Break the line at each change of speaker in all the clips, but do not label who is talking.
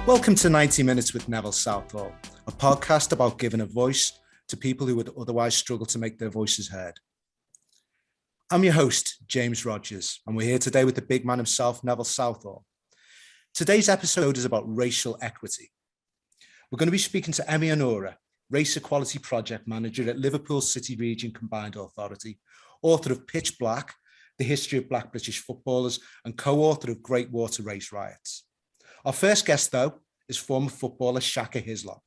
Welcome to 90 Minutes with Neville Southall, a podcast about giving a voice to people who would otherwise struggle to make their voices heard. I'm your host, James Rogers, and we're here today with the big man himself, Neville Southall. Today's episode is about racial equity. We're going to be speaking to Emmy Onora, Race Equality Project Manager at Liverpool City Region Combined Authority, author of Pitch Black, The History of Black British Footballers, and co-author of Great Water Race Riots. Our first guest, though, is former footballer Shaka Hislop,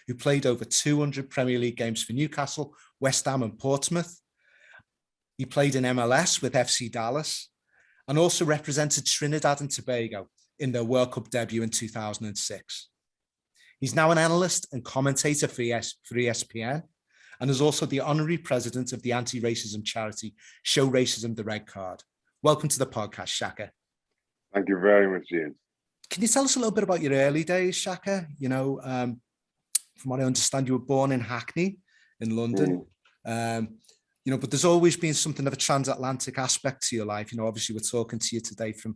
who played over 200 Premier League games for Newcastle, West Ham and Portsmouth. He played in MLS with FC Dallas and also represented Trinidad and Tobago in their World Cup debut in 2006. He's now an analyst and commentator for ESPN and is also the honorary president of the anti-racism charity Show Racism the Red Card. Welcome to the podcast, Shaka.
Thank you very much, James.
Can you tell us a little bit about your early days, Shaka? From what I understand, you were born in Hackney in London. But there's always been something of a transatlantic aspect to your life. Obviously we're talking to you today from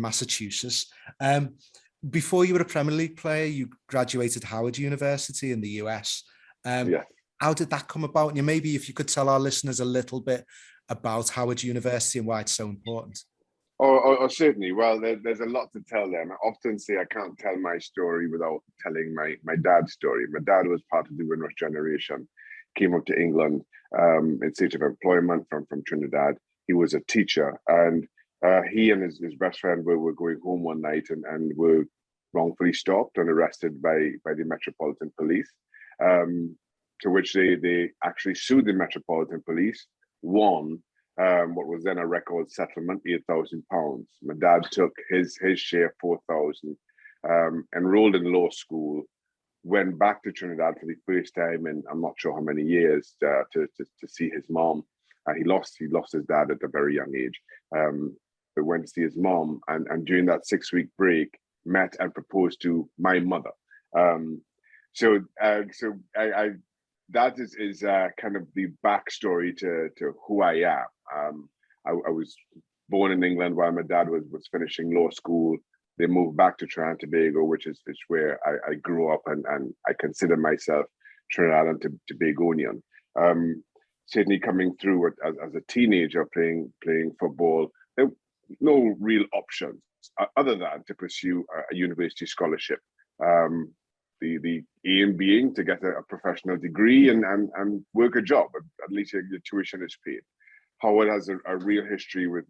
Massachusetts. Before you were a Premier League player, you graduated Howard University in the US. How did that come about? And maybe if you could tell our listeners a little bit about Howard University and why it's so important.
Oh, certainly. Well, there's a lot to tell there. I often say I can't tell my story without telling my dad's story. My dad was part of the Windrush generation, came up to England in search of employment from Trinidad. He was a teacher, and he and his best friend were going home one night and were wrongfully stopped and arrested by the Metropolitan Police, to which they actually sued the Metropolitan Police, won what was then a record settlement, £8,000. My dad took his share, 4,000, enrolled in law school, went back to Trinidad for the first time in I'm not sure how many years to see his mom. He lost his dad at a very young age, but went to see his mom, and during that 6-week break, met and proposed to my mother. That is kind of the backstory to who I am. I was born in England while my dad was finishing law school. They moved back to Trinidad and Tobago, which is where I grew up, and I consider myself Trinidad and Tobagonian. Certainly coming through as a teenager playing football, there were no real options other than to pursue a university scholarship. The aim being to get a professional degree and work a job, at least your tuition is paid. Howard has a real history with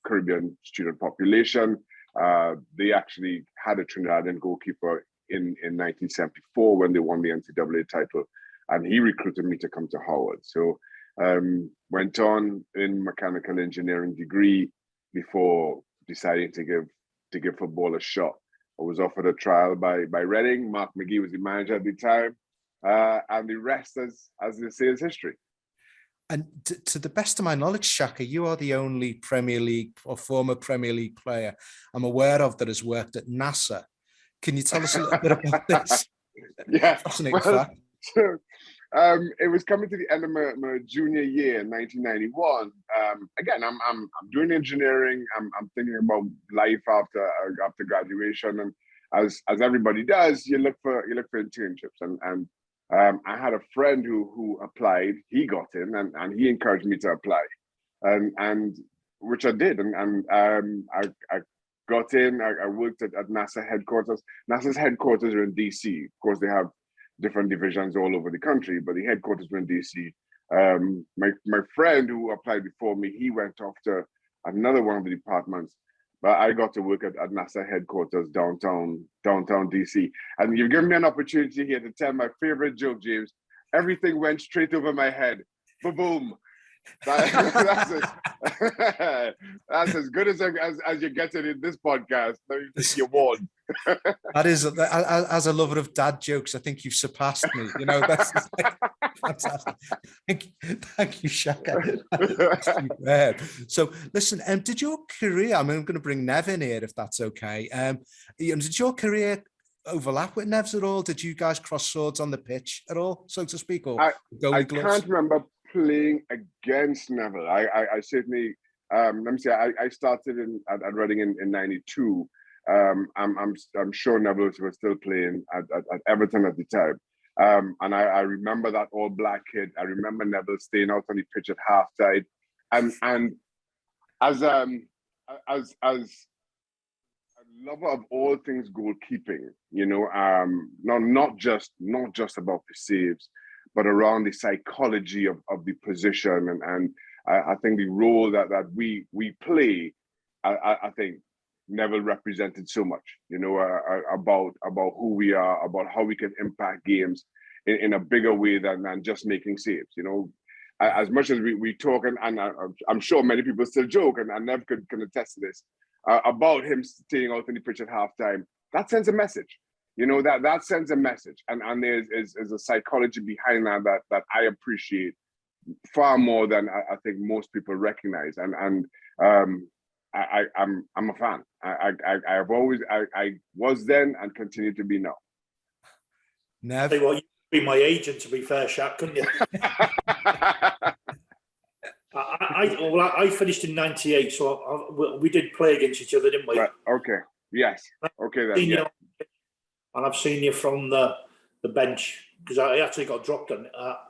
Caribbean student population. They actually had a Trinidadian goalkeeper in 1974 when they won the NCAA title, and he recruited me to come to Howard. So went on in mechanical engineering degree before deciding to give football a shot. I was offered a trial by Reading. Mark McGee was the manager at the time, and the rest, as they say, is history.
And to the best of my knowledge, Shaka, you are the only Premier League or former Premier League player I'm aware of that has worked at NASA. Can you tell us a little bit about this?
Yeah,
fascinating fact.
So, it was coming to the end of my junior year in 1991. Again, I'm doing engineering. I'm thinking about life after graduation, and as everybody does, you look for internships. And I had a friend who applied. He got in, and he encouraged me to apply, and which I did. And I got in. I worked at NASA headquarters. NASA's headquarters are in DC. Of course, they have different divisions all over the country, but the headquarters were in DC. My friend who applied before me, he went off to another one of the departments, but I got to work at NASA headquarters downtown DC. And you've given me an opportunity here to tell my favorite joke, James. Everything went straight over my head. Boom. That's as good as you get it in this podcast. You won.
That is, as a lover of dad jokes, I think you've surpassed me. That's fantastic. Thank you, Shaka. So, listen, did your career? I'm going to bring Nev in here, if that's okay. Did your career overlap with Nev's at all? Did you guys cross swords on the pitch at all, so to speak? Or
I can't remember playing against Neville. I certainly, let me say, I started at Reading in 92. I'm sure Neville was still playing at Everton at the time. And I remember that all black kid. I remember Neville staying out on the pitch at halftime. And as a lover of all things goalkeeping, not just about the saves, but around the psychology of the position, and I think the role that we play, I think Neville represented so much, about who we are, about how we can impact games in a bigger way than just making saves. As much as we talk, and I'm sure many people still joke, and Nev can attest to this, about him staying out in the pitch at halftime. That sends a message. That sends a message, and there's a psychology behind that I appreciate far more than I think most people recognize, and I'm a fan. I was then and continue to be now.
Nev,
well, you could be my agent, to be fair, Shaq, couldn't you? I finished in '98, so we did play against each other, didn't we?
Right. Okay. Yes. Okay then. Yeah.
And I've seen you from the bench, because I actually got dropped at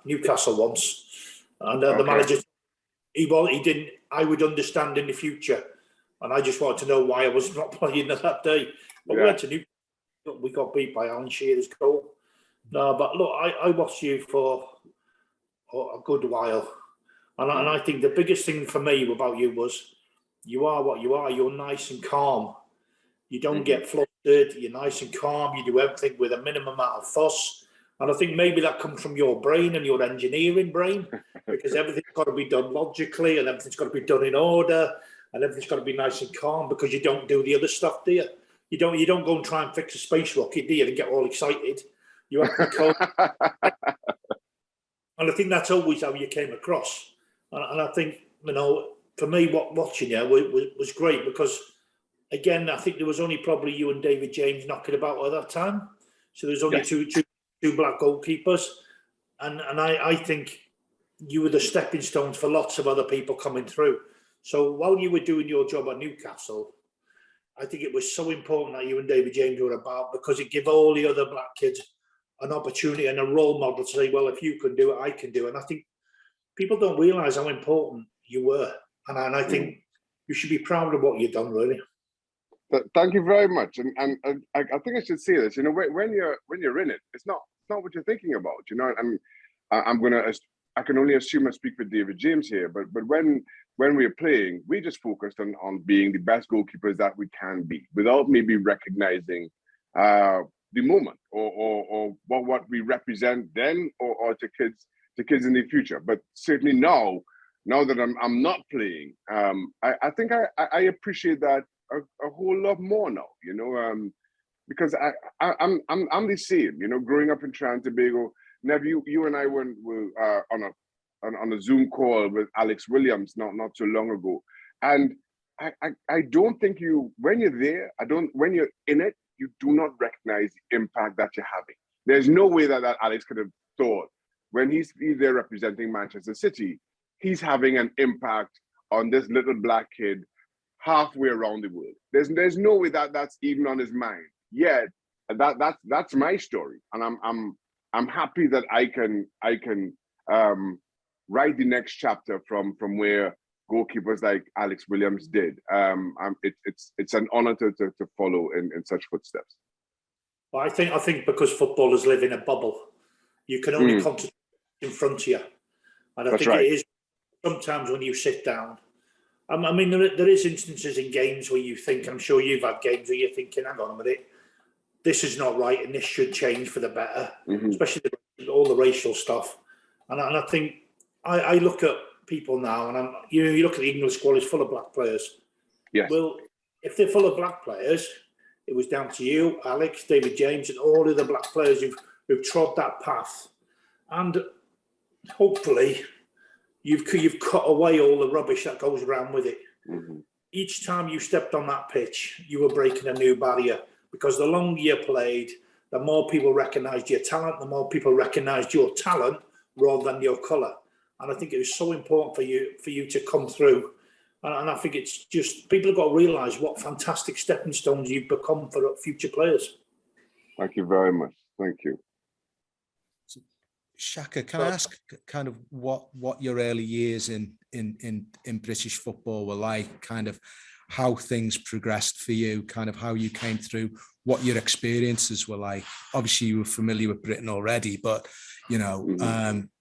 Newcastle once, and the manager, he didn't. I would understand in the future, and I just wanted to know why I was not playing that day. But we went to Newcastle, we got beat by Alan Shearer's goal. No, but look, I watched you for a good while, and I think the biggest thing for me about you was you are what you are. You're nice and calm. You don't get flustered. You're nice and calm. You do everything with a minimum amount of fuss. And I think maybe that comes from your brain and your engineering brain, because everything's got to be done logically, and everything's got to be done in order, and everything's got to be nice and calm, because you don't do the other stuff, do you? You don't go and try and fix a space rocket, do you, and get all excited. You have to be calm. And I think that's always how you came across. And I think, for me, watching you was great, because again, I think there was only probably you and David James knocking about at that time. So there's only two black goalkeepers. And I think you were the stepping stones for lots of other people coming through. So while you were doing your job at Newcastle, I think it was so important that you and David James were about, because it gave all the other black kids an opportunity and a role model to say, well, if you can do it, I can do it. And I think people don't realise how important you were. And I think you should be proud of what you've done, really.
Thank you very much, and I think I should say this. When you're in it, it's not what you're thinking about. And I can only assume I speak for David James here, but when we're playing, we just focused on being the best goalkeepers that we can be, without maybe recognizing the moment or what we represent then, or to kids in the future. But certainly now that I'm not playing, I think I appreciate that a whole lot more now, because I'm the same, growing up in Trinidad and Tobago. Nev, you and I were on a Zoom call with Alex Williams not so long ago, and I don't think when you're there, when you're in it, you do not recognize the impact that you're having. There's no way that Alex could have thought, when he's there representing Manchester City, he's having an impact on this little black kid halfway around the world. There's no way that's even on his mind. Yet that's my story, and I'm happy that I can write the next chapter from where goalkeepers like Alex Williams did. It's an honor to follow in such footsteps.
Well, I think because footballers live in a bubble, you can only concentrate in front of you, and I think it is sometimes when you sit down. I mean, there is instances in games where you think, I'm sure you've had games where you're thinking, hang on a minute, this is not right and this should change for the better, especially all the racial stuff. And I think I look at people now, and you look at the England squad, it's full of black players. Yes. Well, if they're full of black players, it was down to you, Alex, David James, and all of the black players who've trod that path. And hopefully you've cut away all the rubbish that goes around with it. Each time you stepped on that pitch, you were breaking a new barrier, because the longer you played, the more people recognised your talent, the more people recognised your talent rather than your colour. And I think it was so important for you to come through And I think it's just, people have got to realise what fantastic stepping stones you've become for future players.
Thank you very much. Thank you.
Shaka, can I ask kind of what your early years in British football were like, kind of how things progressed for you, kind of how you came through, what your experiences were like? Obviously, you were familiar with Britain already, but you know,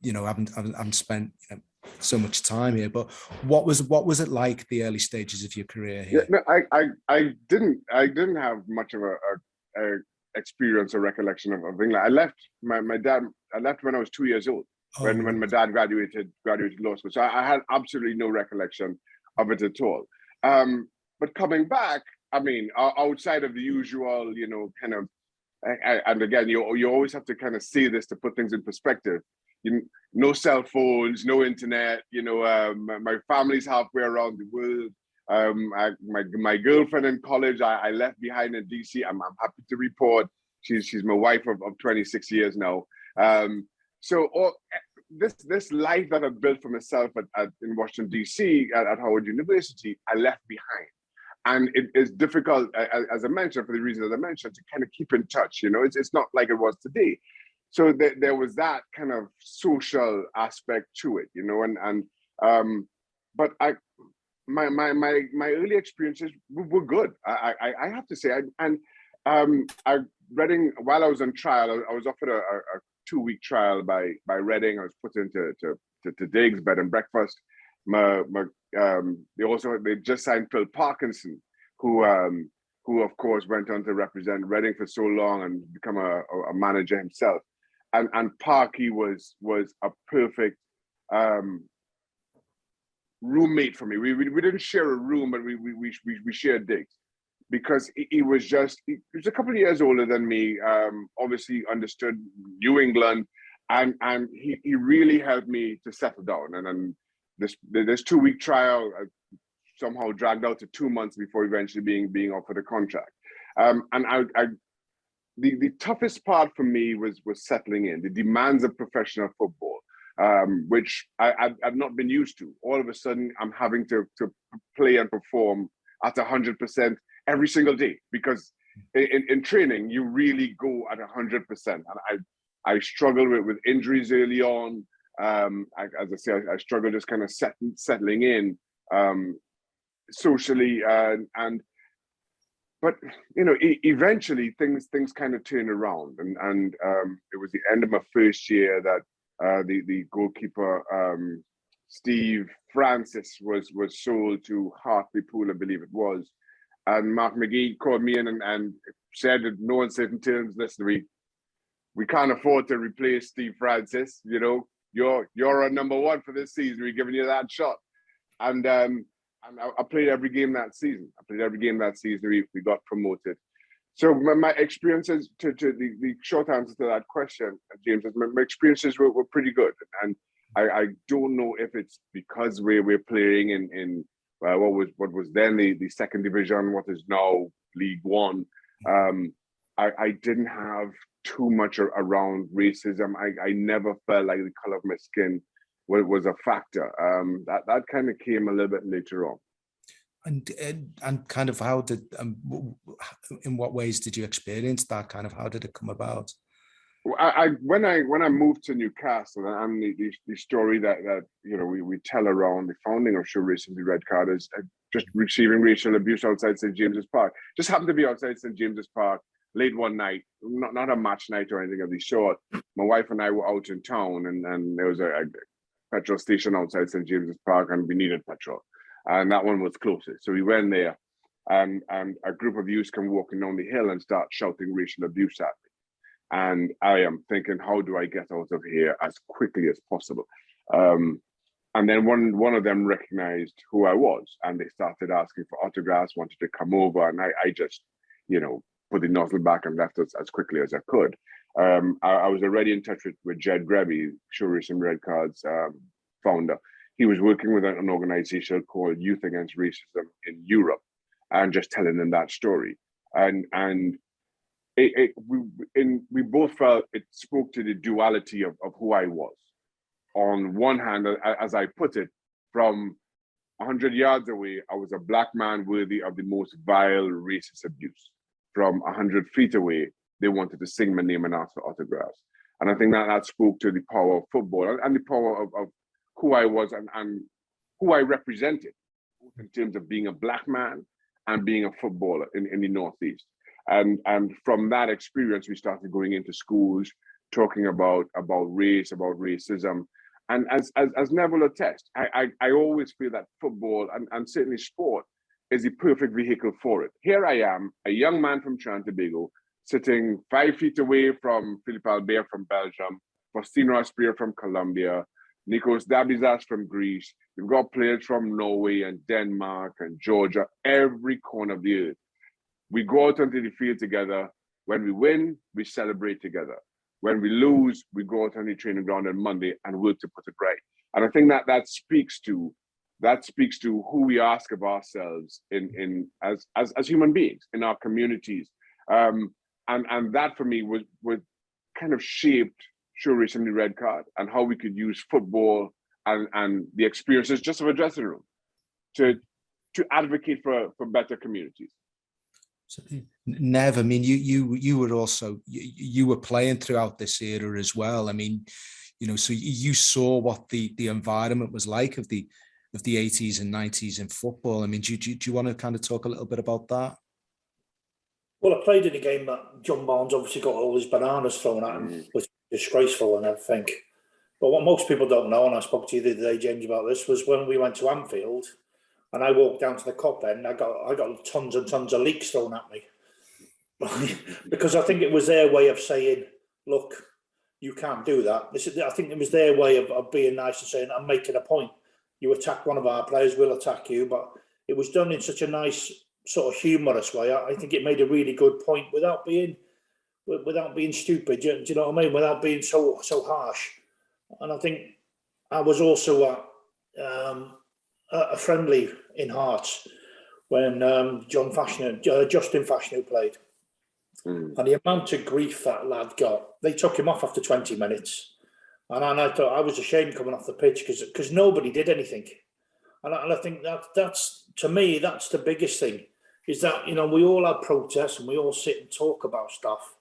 haven't spent so much time here. But what was it like the early stages of your career here?
Yeah, no, I didn't have much of a experience or recollection of England. I left my dad. I left when I was 2 years old. When my dad graduated law school. So I had absolutely no recollection of it at all. But coming back, I mean, outside of the usual, kind of, and again, you always have to kind of see this to put things in perspective. No cell phones, no internet. My family's halfway around the world. My girlfriend in college, I left behind in DC. I'm happy to report she's my wife of 26 years now. This life that I built for myself in Washington DC at Howard University, I left behind. And it is difficult, as I mentioned, for the reasons I mentioned, to kind of keep in touch. It's not like it was today. So there was that kind of social aspect to it, but my early experiences were good. I have to say, Reading, while I was on trial, I was offered a 2-week trial by Reading. I was put into Diggs, bed and breakfast. They just signed Phil Parkinson, who of course went on to represent Reading for so long and become a manager himself. And Parky was a perfect roommate for me. We didn't share a room, but we shared digs, because he was a couple of years older than me. Obviously understood New England, and he really helped me to settle down. And then this 2-week trial somehow dragged out to 2 months before eventually being offered a contract. The toughest part for me was settling in, the demands of professional football, which I've not been used to. All of a sudden, I'm having to play and perform at 100% every single day, because in training, you really go at 100%. And I struggled with injuries early on. As I say, I struggled just kind of settling in socially, but eventually things kind of turned around, and it was the end of my first year that the goalkeeper Steve Francis was sold to Hartlepool, I believe it was, and Mark McGee called me in and said in no uncertain terms, "Listen, we can't afford to replace Steve Francis. You're a number one for this season. We're giving you that shot." And I played every game that season. We got promoted. So my experiences, to the short answer to that question, James, my experiences were pretty good. And I don't know if it's because we're playing in what was then the second division, what is now League One. I didn't have too much around racism. I never felt like the color of my skin was a factor. That kind of came a little bit later on.
And kind of how did, in what ways did you experience that? Kind of how did it come about?
When I moved to Newcastle, and the story that we tell around the founding of Show Racism the Red Card is just receiving racial abuse outside St. James's Park. Just happened to be outside St. James's Park late one night, not a match night or anything of the sort. My wife and I were out in town, and there was a petrol station outside St. James's Park, and we needed petrol, and that one was closest. So we went there, and a group of youths come walking down the hill and start shouting racial abuse at me. And I am thinking, how do I get out of here as quickly as possible? And then one of them recognized who I was, and they started asking for autographs, wanted to come over, and I just, put the nozzle back and left as quickly as I could. I was already in touch with Jed Greby, Show Racism Red Card's founder. He was working with an organization called Youth Against Racism in Europe, and just telling them that story. And we both felt it spoke to the duality of who I was. On one hand, as I put it, from 100 yards away, I was a black man worthy of the most vile racist abuse. From 100 feet away, they wanted to sing my name and ask for autographs. And I think that spoke to the power of football and the power of who I was and who I represented, in terms of being a black man and being a footballer in the Northeast. And from that experience, we started going into schools, talking about race, about racism. And as Neville attests, I always feel that football and certainly sport is the perfect vehicle for it. Here I am, a young man from Trinidad and Tobago, sitting 5 feet away from Philippe Albert from Belgium, Faustino Asprilla from Colombia, Nikos Dabizas from Greece. We've got players from Norway and Denmark and Georgia, every corner of the earth. We go out onto the field together. When we win, we celebrate together. When we lose, we go out on the training ground on Monday and work to put it right. And I think that speaks to who we ask of ourselves as human beings in our communities. And that for me was kind of shaped Show Race and the Red Card and how we could use football and the experiences just of a dressing room to advocate for better communities.
So, Nev, I mean, you were also you were playing throughout this era as well. I mean, you know, so you saw what the environment was like of the 80s and 90s in football. I mean, do you want to kind of talk a little bit about that?
Well, I played in a game that John Barnes obviously got all his bananas thrown at him, which was disgraceful and everything. But what most people don't know, and I spoke to you the other day, James, about this, was when we went to Anfield and I walked down to the Kop end, I got tons and tons of leeks thrown at me. Because I think it was their way of saying, look, you can't do that. I think it was their way of being nice and saying, I'm making a point. You attack one of our players, we'll attack you. But it was done in such a nice, sort of humorous way. I think it made a really good point without being stupid. Do you know what I mean? Without being so harsh. And I think I was also a friendly in Hearts when Justin Fashanu played. And the amount of grief that lad got, they took him off after 20 minutes. And I thought I was ashamed coming off the pitch because nobody did anything. And I think that's, to me, that's the biggest thing, is that, you know, we all have protests and we all sit and talk about stuff,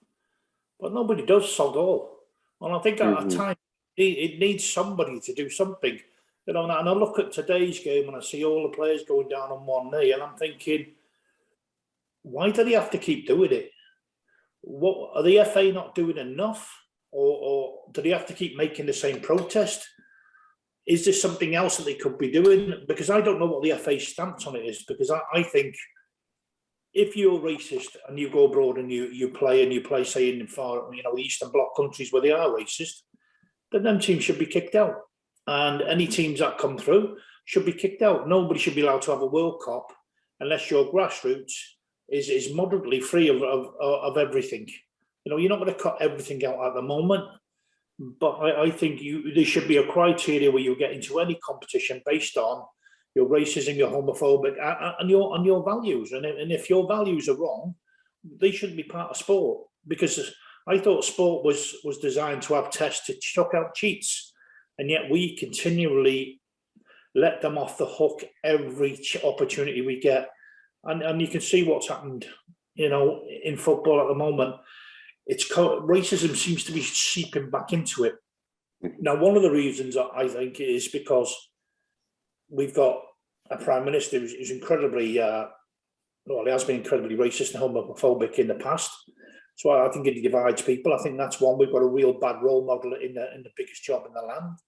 but nobody does sod all. And I think at a time, it needs somebody to do something. You know, and I look at today's game and I see all the players going down on one knee and I'm thinking, why do they have to keep doing it? What are the FA not doing enough? Or do they have to keep making the same protest? Is there something else that they could be doing? Because I don't know what the FA stance on it is, because I think if you're racist and you go abroad and you play, say, in far, you know, the Eastern Bloc countries where they are racist, then them teams should be kicked out. And any teams that come through should be kicked out. Nobody should be allowed to have a World Cup unless your grassroots is moderately free of everything. You know, you're not going to cut everything out at the moment, but I think there should be a criteria where you get into any competition based on your racism, your homophobic, and your values. And if your values are wrong, they shouldn't be part of sport. Because I thought sport was designed to have tests to chuck out cheats, and yet we continually let them off the hook every opportunity we get. And you can see what's happened, you know, in football at the moment. Racism seems to be seeping back into it. Now, one of the reasons I think is because we've got a prime minister who's incredibly, he has been incredibly racist and homophobic in the past. So I think it divides people. I think that's one. We've got a real bad role model in the biggest job in the land.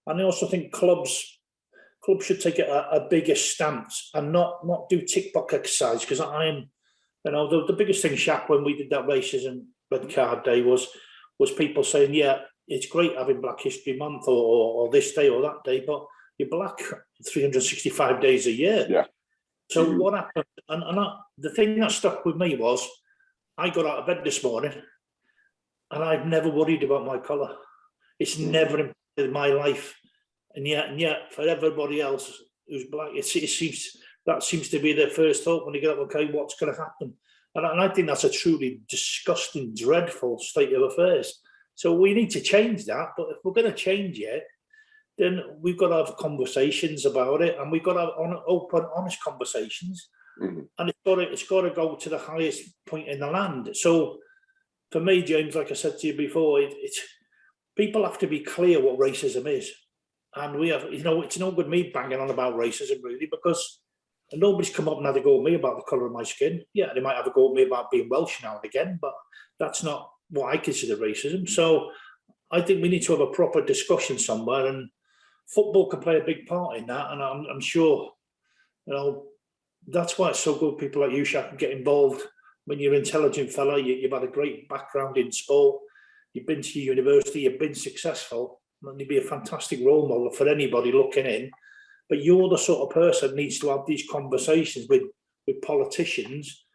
And I also think clubs should take a bigger stance and not do tick box exercise, because you know, the biggest thing, Shaq, when we did that racism red card day was people saying, yeah, it's great having Black History Month or this day or that day, but you're black 365 days a year.
Yeah.
So what happened? And the thing that stuck with me was, I got out of bed this morning and I've never worried about my colour. It's never impacted my life. And yet for everybody else who's black, it seems to be their first thought when they get up, okay, what's going to happen? And I think that's a truly disgusting, dreadful state of affairs. So we need to change that. But if we're going to change it, then we've got to have conversations about it, and we've got to have open, honest conversations. And it's got to go to the highest point in the land. So for me, James, like I said to you before, it's people have to be clear what racism is. And we have, it's no good me banging on about racism, really, because nobody's come up and had a go at me about the colour of my skin. Yeah, they might have a go at me about being Welsh now and again, but that's not what I consider racism. So I think we need to have a proper discussion somewhere, and football can play a big part in that. And I'm sure, that's why it's so good people like you, Shaq, can get involved. When you're an intelligent fella, you've had a great background in sport, you've been to university, you've been successful, and you'd be a fantastic role model for anybody looking in. But you're the sort of person that needs to have these conversations with politicians,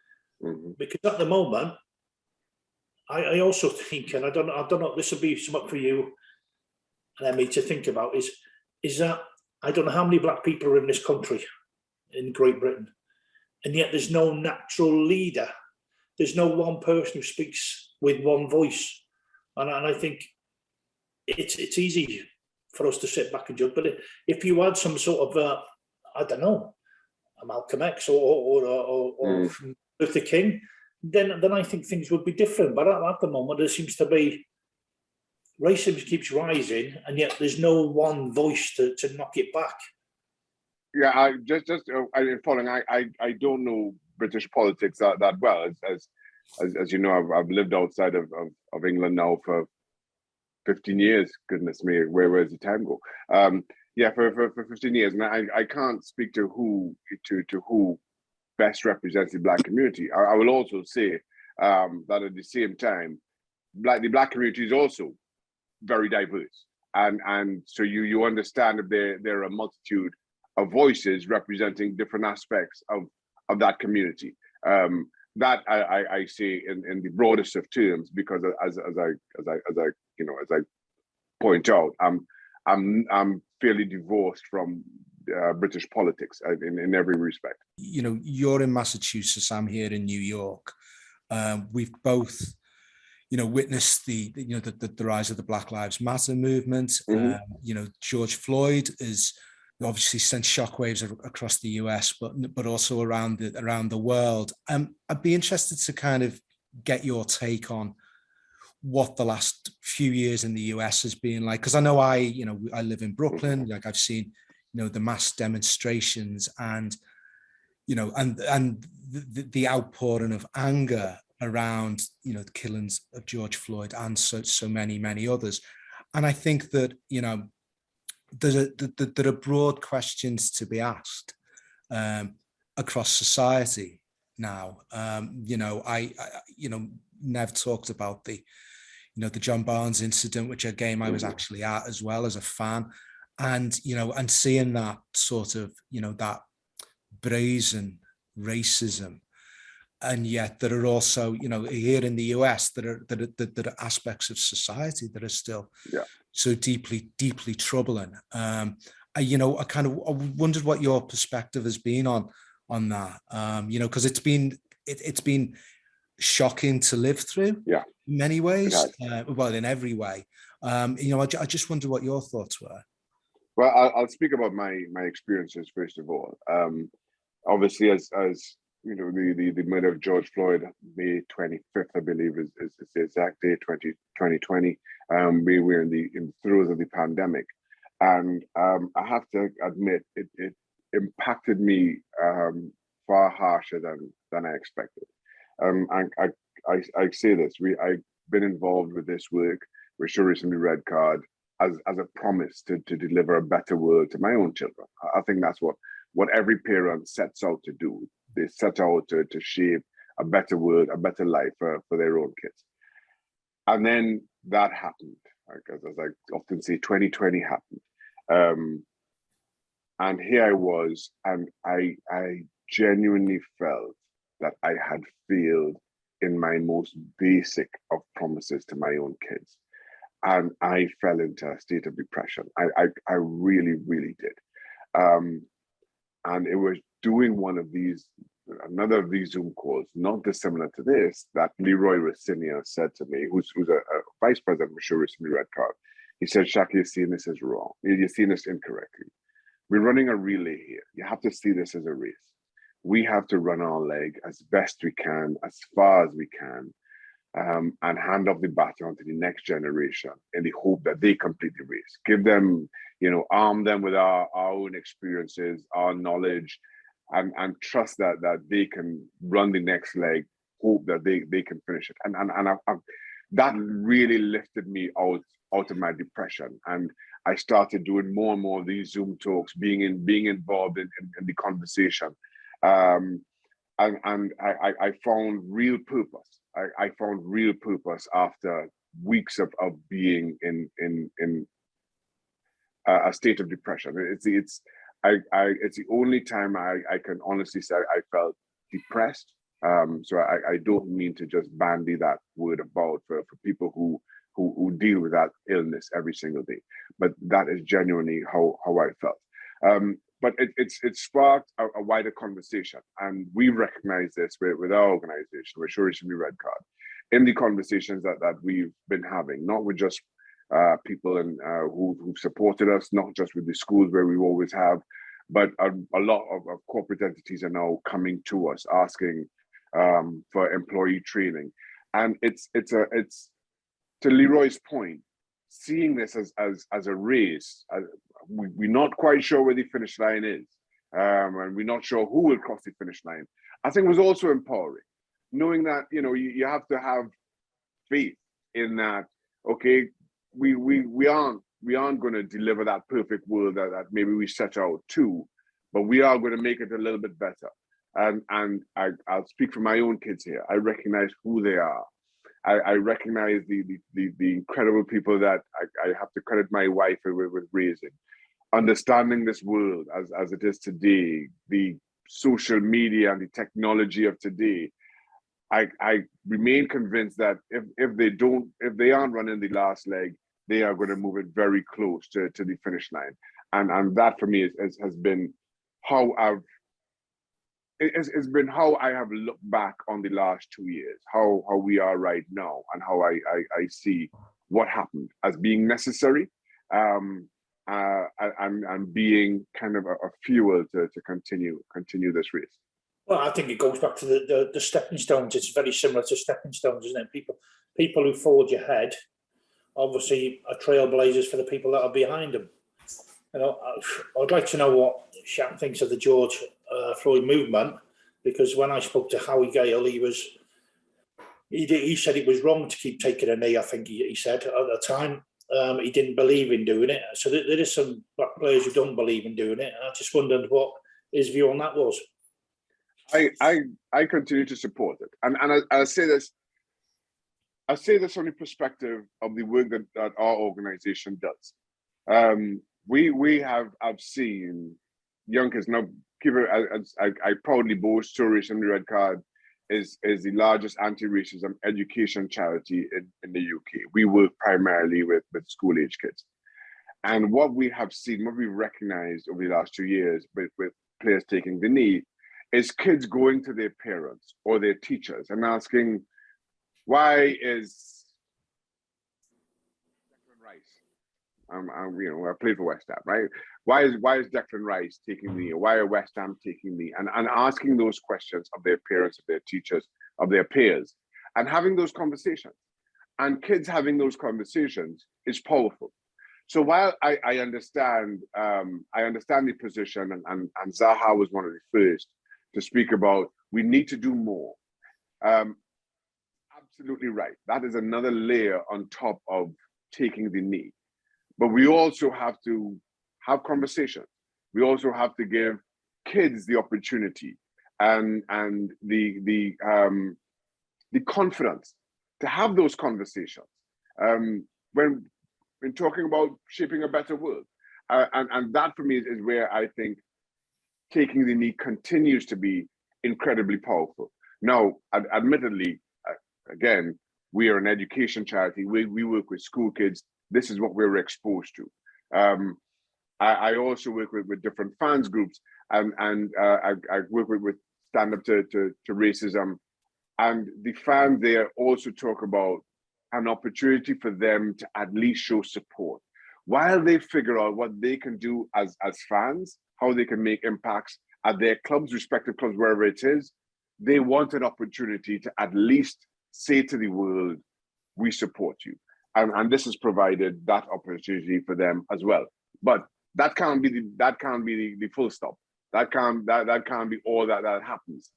because at the moment, I also think, and I don't know, this will be something for you and Emmy to think about, is that I don't know how many black people are in this country, in Great Britain, and yet there's no natural leader. There's no one person who speaks with one voice. And I think it's easy for us to sit back and judge. But if you had some sort of, I don't know, a Malcolm X or Luther King, then I think things would be different. But at the moment, there seems to be, racism keeps rising, and yet there's no one voice to knock it back.
Yeah, I following. I don't know British politics that well. As you know, I've lived outside of England now for 15 years. Goodness me, where's the time go? For 15 years, and I can't speak to who best represents the black community. I will also say that at the same time, the black community is also very diverse, and so you understand that there are a multitude of voices representing different aspects of that community. That I say in the broadest of terms, because as I point out, I'm fairly divorced from British politics in every respect.
You're in Massachusetts, I'm here in New York. We've both witnessed the rise of the Black Lives Matter movement. George Floyd is obviously sent shockwaves across the US, but also around the world. I'd be interested to kind of get your take on what the last few years in the US has been like, because I know I live in Brooklyn. Like, I've seen the mass demonstrations and the outpouring of anger around the killings of George Floyd and so many others. And I think that there are broad questions to be asked across society now. Nev talked about the John Barnes incident, which a game I was actually at as well as a fan, and seeing that sort of that brazen racism. And yet there are also, here in the US, there are aspects of society that are still so deeply troubling. I wondered what your perspective has been on that. Because it's been shocking to live through. Yeah, in many ways. In every way. I just wonder what your thoughts were.
Well, I'll speak about my experiences first of all. Obviously, as the murder of George Floyd, May 25th, I believe, is the exact day, 2020. We were in the throes of the pandemic, and I have to admit it impacted me far harsher than I expected. I say this: I've been involved with this work with Show Recently Red Card as a promise to deliver a better world to my own children. I think that's what every parent sets out to do. They set out to shape a better world, a better life for their own kids. And then that happened. As I often say, 2020 happened. And here I was, and I genuinely felt that I had failed in my most basic of promises to my own kids. And I fell into a state of depression. I really, really did. And it was doing another of these Zoom calls, not dissimilar to this, that Leroy Rossignol said to me, who's a vice president for Show Recently Red Card. He said, Shaq, you're seeing this as wrong. You're seeing this incorrectly. We're running a relay here. You have to see this as a race. We have to run our leg as best we can, as far as we can, and hand off the baton to the next generation in the hope that they complete the race. Give them, arm them with our own experiences, our knowledge, and trust that they can run the next leg, hope that they can finish it. And that really lifted me out of my depression. And I started doing more and more of these Zoom talks, being involved in the conversation. And I found real purpose. I found real purpose after weeks of being in a state of depression. It's the only time I can honestly say I felt depressed. So I don't mean to just bandy that word about for people who deal with that illness every single day, but that is genuinely how I felt. But it sparked a wider conversation, and we recognize this with our organization, with Sure Should Be Red Card, in the conversations that we've been having, not with just people who've supported us, not just with the schools where we always have, but a lot of corporate entities are now coming to us asking for employee training, and it's to Leroy's point, seeing this as a race. We're not quite sure where the finish line is, and we're not sure who will cross the finish line. I think it was also empowering, knowing that you have to have faith in that. Okay, we aren't going to deliver that perfect world that maybe we set out to, but we are going to make it a little bit better. And I'll speak for my own kids here. I recognize who they are. I recognize the incredible people that I have to credit my wife with raising. Understanding this world as it is today, the social media and the technology of today, I remain convinced that if they aren't running the last leg, they are going to move it very close to the finish line. And that for me has been how it's been how I have looked back on the last 2 years, how we are right now, and how I see what happened as being necessary, and being kind of a fuel to continue this race.
Well, I think it goes back to the stepping stones. It's very similar to stepping stones, isn't it? People who forge ahead, obviously, are trailblazers for the people that are behind them. I'd like to know what Shaq thinks of the George Floyd movement, because when I spoke to Howie Gale, he said it was wrong to keep taking a knee. I think he said at the time. He didn't believe in doing it. So there is some black players who don't believe in doing it. I just wondered what his view on that was.
I continue to support it, and I say this. I say this from the perspective of the work that our organization does. I've seen young kids now. I proudly boast, Tourist and the Red Card is the largest anti-racism education charity in the UK. We work primarily with school-age kids. And what we have seen, what we've recognized over the last 2 years with players taking the knee, is kids going to their parents or their teachers and asking, why is Declan Rice? I played for West Ham, right? Why is Declan Rice taking the knee? Why are West Ham taking the knee? And asking those questions of their parents, of their teachers, of their peers, and having those conversations. And kids having those conversations is powerful. So while I understand the position, and Zaha was one of the first to speak about we need to do more. Absolutely right. That is another layer on top of taking the knee. But we also have to have conversations. We also have to give kids the opportunity and the confidence to have those conversations when talking about shaping a better world. And that for me is where I think taking the knee continues to be incredibly powerful. Now, admittedly, again, we are an education charity. We work with school kids. This is what we're exposed to. I also work with different fans groups, and I work with Stand Up to Racism. And the fans there also talk about an opportunity for them to at least show support, while they figure out what they can do as fans, how they can make impacts at their clubs, respective clubs, wherever it is, they want an opportunity to at least say to the world, we support you. And this has provided that opportunity for them as well. But that can't be the full stop. That can't be all that happens.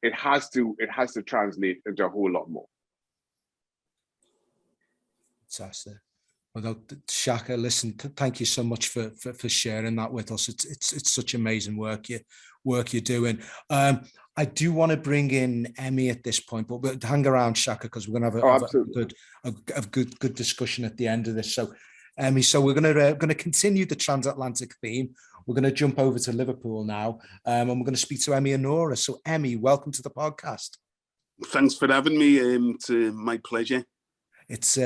It has to translate into a whole lot more.
Fantastic. Well, Shaka, listen, thank you so much for sharing that with us. It's such amazing work you're doing. I do want to bring in Emmy at this point, but hang around, Shaka, because we're going to have a good discussion at the end of this. So, Emmy, so we're going to continue the transatlantic theme. We're going to jump over to Liverpool now, and we're going to speak to Emmy and Nora. So, Emmy, welcome to the podcast.
Thanks for having me. It's my pleasure.
It's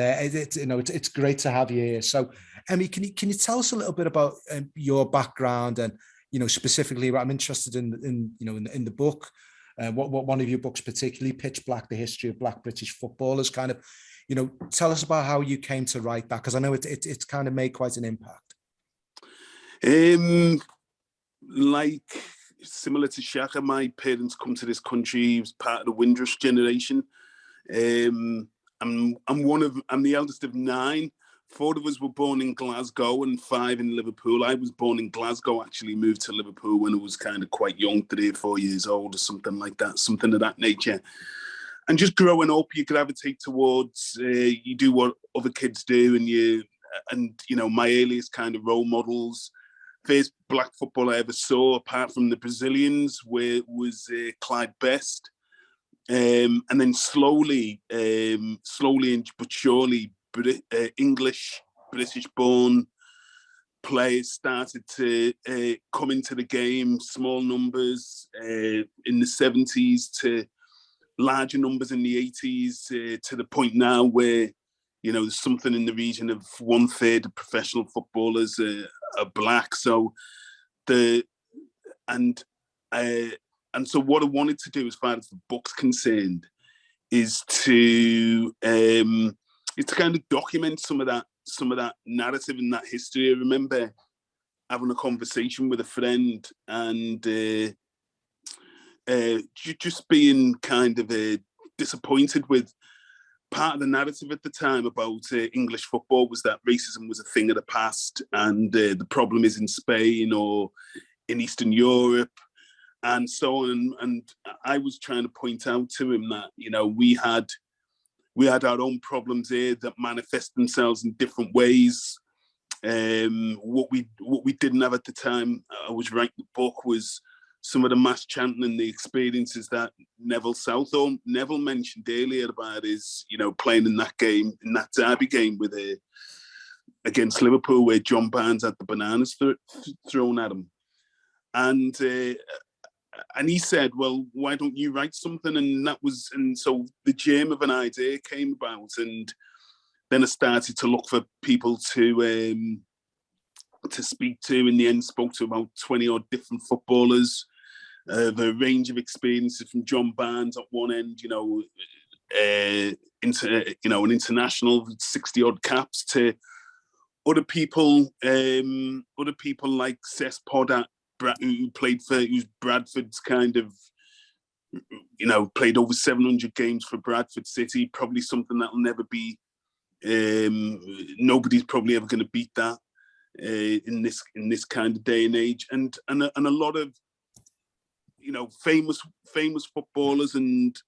great to have you here. So, Emmy, can you tell us a little bit about your background and specifically what I'm interested in the book, what one of your books particularly, Pitch Black: The History of Black British Footballers, kind of, tell us about how you came to write that, because I know it's kind of made quite an impact.
Like similar to Shaka, my parents come to this country. He was part of the Windrush generation. I'm the eldest of 9. 4 of us were born in Glasgow and 5 in Liverpool. I was born in Glasgow, actually moved to Liverpool when I was kind of quite young, 3 or 4 years old or something like that, something of that nature. And just growing up, you gravitate towards, you do what other kids do, and my earliest kind of role models. First black football I ever saw, apart from the Brazilians, was Clyde Best. And then slowly but surely, English, British-born players started to come into the game, small numbers in the 70s to larger numbers in the 80s, to the point now where, there's something in the region of 1/3 of professional footballers are black. So and so what I wanted to do, as far as the book's concerned, is to kind of document some of that narrative and that history. I remember having a conversation with a friend and just being kind of disappointed with part of the narrative at the time about English football was that racism was a thing of the past, and the problem is in Spain or in Eastern Europe, and so on. And I was trying to point out to him that, we had our own problems here that manifest themselves in different ways. What we didn't have at the time I was writing the book was some of the mass chanting and the experiences that Neville Southall mentioned earlier about his, playing in that game, in that derby game with against Liverpool, where John Barnes had the bananas thrown at him. And he said, well, why don't you write something? And so the germ of an idea came about, and then I started to look for people to speak to. In the end, spoke to about 20 odd different footballers, a range of experiences, from John Barnes at one end, an international 60 odd caps, to other people like Cesc Poddat, who's Bradford's kind of, played over 700 games for Bradford City, probably something that'll never be, nobody's probably ever going to beat that in this kind of day and age, and a lot of, famous footballers and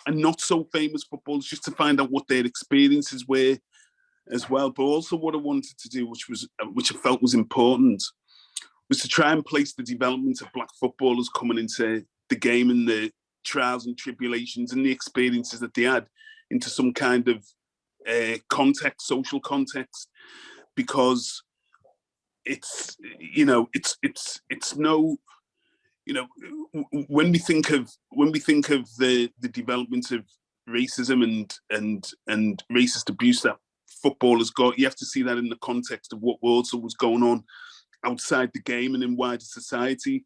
not so famous footballers, just to find out what their experiences were as well. But also what I wanted to do, which I felt was important, was to try and place the development of black footballers coming into the game and the trials and tribulations and the experiences that they had into some kind of context, social context, because it's no, when we think of the development of racism and racist abuse that footballers got, you have to see that in the context of what also was going on outside the game and in wider society.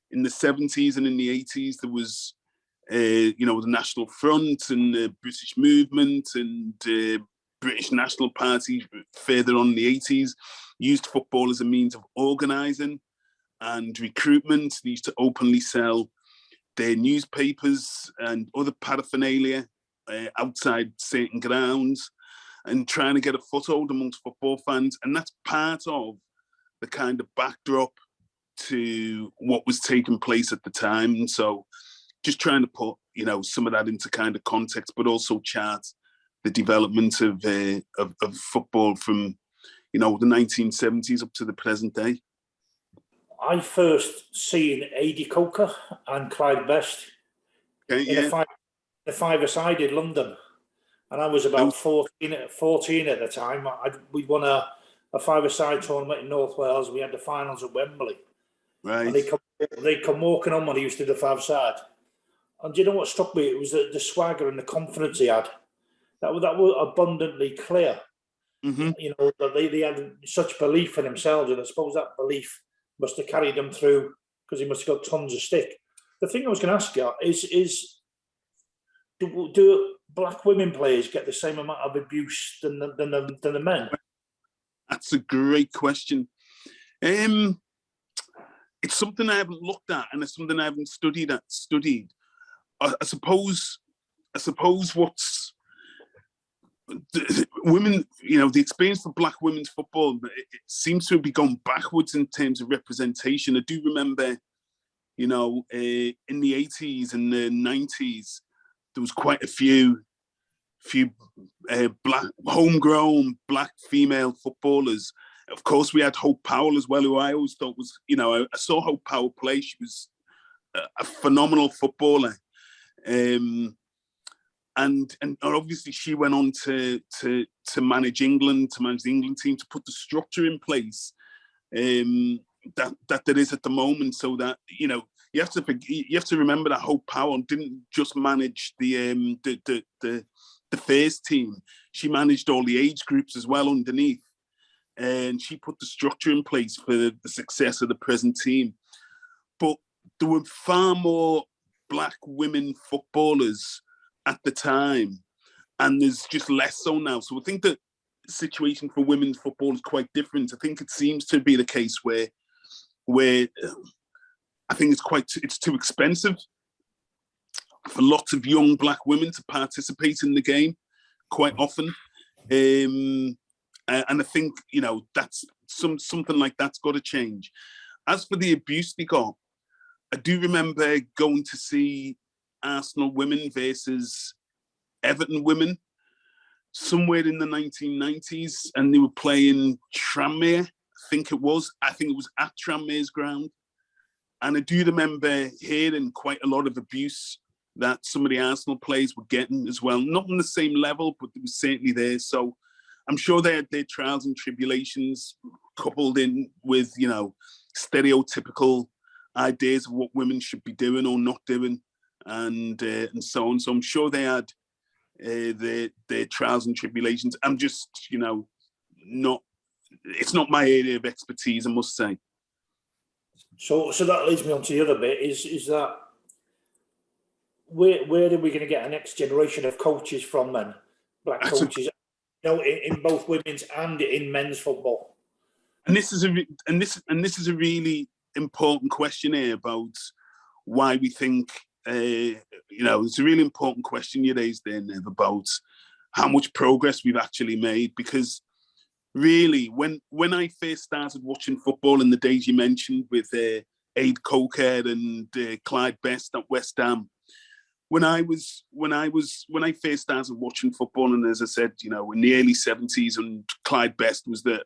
In the 70s and in the 80s, there was, the National Front and the British movement, and British National Party further on in the 80s used football as a means of organising and recruitment. They used to openly sell their newspapers and other paraphernalia outside certain grounds and trying to get a foothold amongst football fans. And that's part of the kind of backdrop to what was taking place at the time. And so just trying to put, some of that into kind of context, but also chart the development of football from, the 1970s up to the present day.
I first seen Adi Coker and Clyde Best in a five-a-side in London. And I was about 14 at the time. We won a five-a-side tournament in North Wales. We had the finals at Wembley.
Right.
And they come walking on when he used to do the five-a-side. And do you know what struck me? It was the swagger and the confidence he had. That was abundantly clear.
Mm-hmm.
That they had such belief in themselves. And I suppose that belief must have carried them through because he must have got tons of stick. The thing I was going to ask you is do black women players get the same amount of abuse than the men?
That's a great question. It's something I haven't looked at, and it's something I haven't studied. I suppose what's women, the experience for black women's football, it seems to be going backwards in terms of representation. I do remember, in the 80s and the 90s, there was quite a few black homegrown black female footballers. Of course, we had Hope Powell as well, who I always thought was, I saw Hope Powell play. She was a phenomenal footballer. And obviously she went on to manage England, to manage the England team, to put the structure in place that there is at the moment, so that you have to remember that Hope Powell didn't just manage the first team; she managed all the age groups as well underneath, and she put the structure in place for the success of the present team. But there were far more black women footballers at the time, and there's just less so now. So I think that the situation for women's football is quite different. I think it seems to be the case where I think it's too expensive for lots of young black women to participate in the game quite often. And I think, that's something like that's got to change. As for the abuse they got, I do remember going to see Arsenal women versus Everton women somewhere in the 1990s, and they were playing Tranmere. I think it was at Tranmere's ground. And I do remember hearing quite a lot of abuse that some of the Arsenal players were getting as well. Not on the same level, but it was certainly there. So I'm sure they had their trials and tribulations coupled in with, stereotypical ideas of what women should be doing or not doing, and so on. So I'm sure they had their trials and tribulations. I'm just, it's not my area of expertise, I must say. So
that leads me on to the other bit, is that where are we going to get a next generation of coaches from then? Black coaches, in both women's and in men's football.
And this is a really important question here about why we think it's a really important question you raised there, Nev, about how much progress we've actually made. Because really, when I first started watching football in the days you mentioned with Ade Coker and Clyde Best at West Ham, when I first started watching football, and as I said, in the early 70s, and Clyde Best was the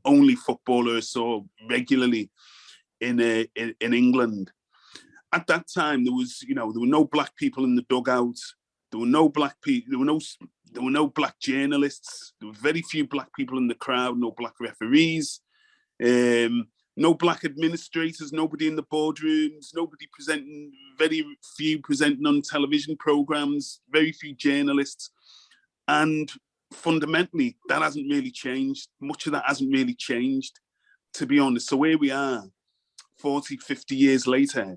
only footballer I saw regularly in England. At that time, there were no black people in the dugouts. There were no black people. There were no black journalists. There were very few black people in the crowd. No black referees. No black administrators. Nobody in the boardrooms. Nobody presenting. Very few presenting on television programs. Very few journalists. And fundamentally, that hasn't really changed. Much of that hasn't really changed, to be honest. So here we are, 40, 50 years later,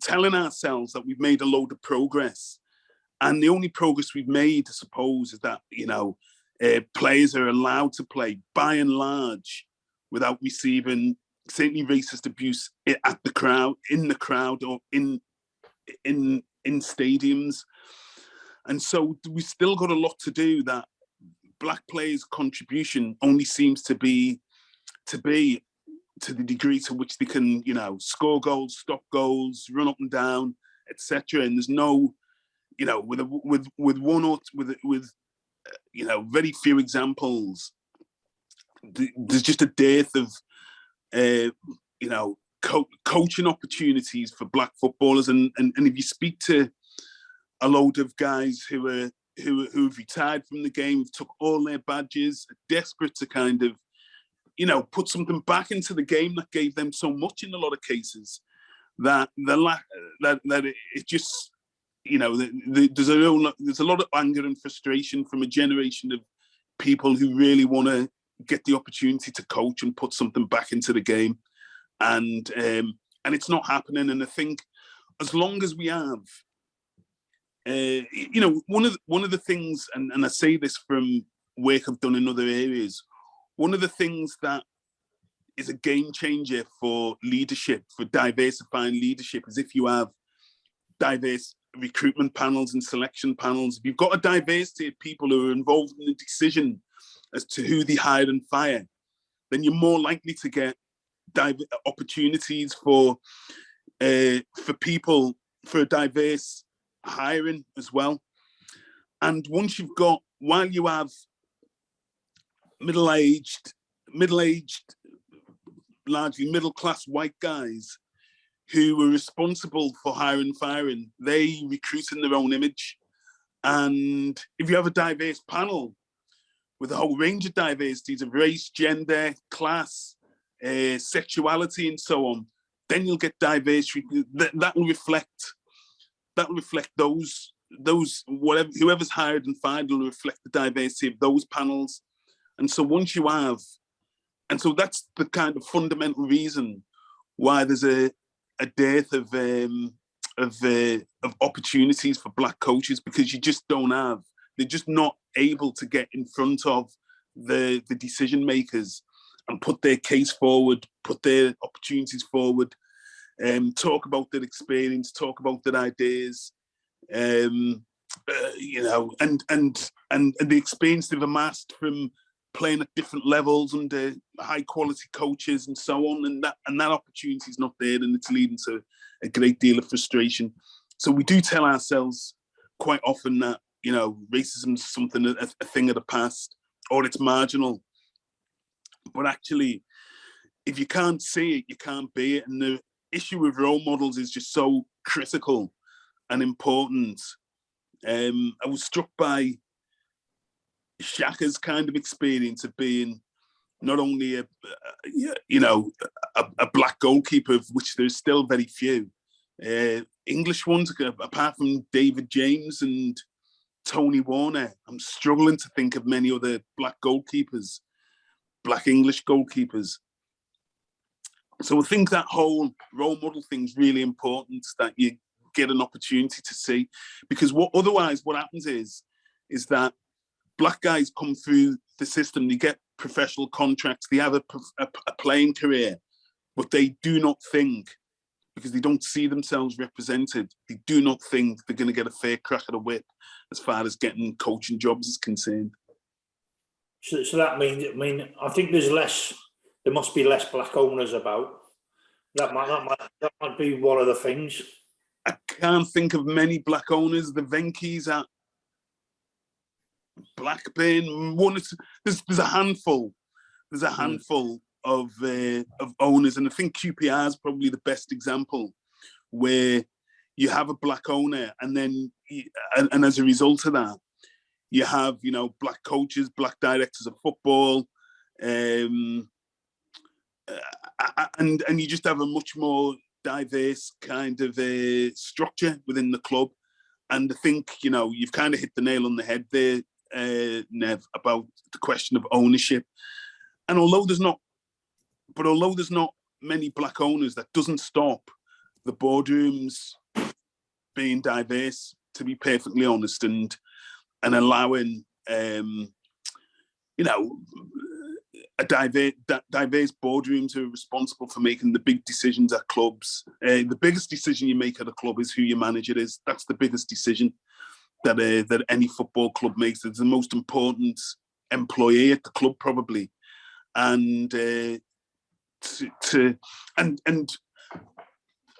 telling ourselves that we've made a load of progress. And the only progress we've made, I suppose, is that, players are allowed to play by and large without receiving certainly racist abuse at the crowd, in the crowd, or in stadiums. And so we still got a lot to do. That Black players' contribution only seems to be to the degree to which they can, score goals, stop goals, run up and down, etc. And there's no, with very few examples, there's just a dearth of, coaching opportunities for Black footballers. And if you speak to a load of guys who've retired from the game, took all their badges, are desperate to kind of, put something back into the game that gave them so much in a lot of cases, that it just, there's a lot of anger and frustration from a generation of people who really want to get the opportunity to coach and put something back into the game, and it's not happening. And I think as long as we have, one of the things, and I say this from work I've done in other areas, one of the things that is a game changer for leadership, for diversifying leadership, is if you have diverse recruitment panels and selection panels. If you've got a diversity of people who are involved in the decision as to who they hire and fire, then you're more likely to get opportunities for people, for diverse hiring as well. And once you've got, while you have middle-aged, largely middle-class white guys who are responsible for hiring and firing, they recruit in their own image. And if you have a diverse panel with a whole range of diversities of race, gender, class, sexuality, and so on, then you'll get diversity. That will reflect those whoever's hired and fired will reflect the diversity of those panels. And so once you have, and so that's the kind of fundamental reason why there's a dearth of opportunities for Black coaches, because you just don't have, they're just not able to get in front of the decision makers and put their case forward, put their opportunities forward, talk about their experience, talk about their ideas, and the experience they've amassed from playing at different levels under high quality coaches and so on, and that opportunity is not there, and it's leading to a great deal of frustration. So we do tell ourselves quite often that racism is something, a thing of the past, or it's marginal. But actually, if you can't see it, you can't be it. And the issue with role models is just so critical and important. I was struck by Shaka's kind of experience of being not only a Black goalkeeper, of which there's still very few English ones, apart from David James and Tony Warner. I'm struggling to think of many other Black goalkeepers, Black English goalkeepers. So I think that whole role model thing is really important, that you get an opportunity to see, because otherwise what happens is that Black guys come through the system, they get professional contracts, they have a playing career, but they do not think, because they don't see themselves represented, they do not think they're going to get a fair crack at a whip as far as getting coaching jobs is concerned.
So that means, I think there must be less Black owners about. That might be one of the things.
I can't think of many Black owners. The Venkeys at Blackburn, there's a handful. There's a handful of owners, and I think QPR is probably the best example, where you have a Black owner, and then and as a result of that, you have Black coaches, Black directors of football, and you just have a much more diverse kind of structure within the club. And I think you've kind of hit the nail on the head there, Nev, about the question of ownership. And although there's not many Black owners, that doesn't stop the boardrooms being diverse to be perfectly honest, and allowing a diverse boardrooms who are responsible for making the big decisions at clubs. The biggest decision you make at a club is who your manager is. That's the biggest decision that any football club makes. It's the most important employee at the club, probably, and and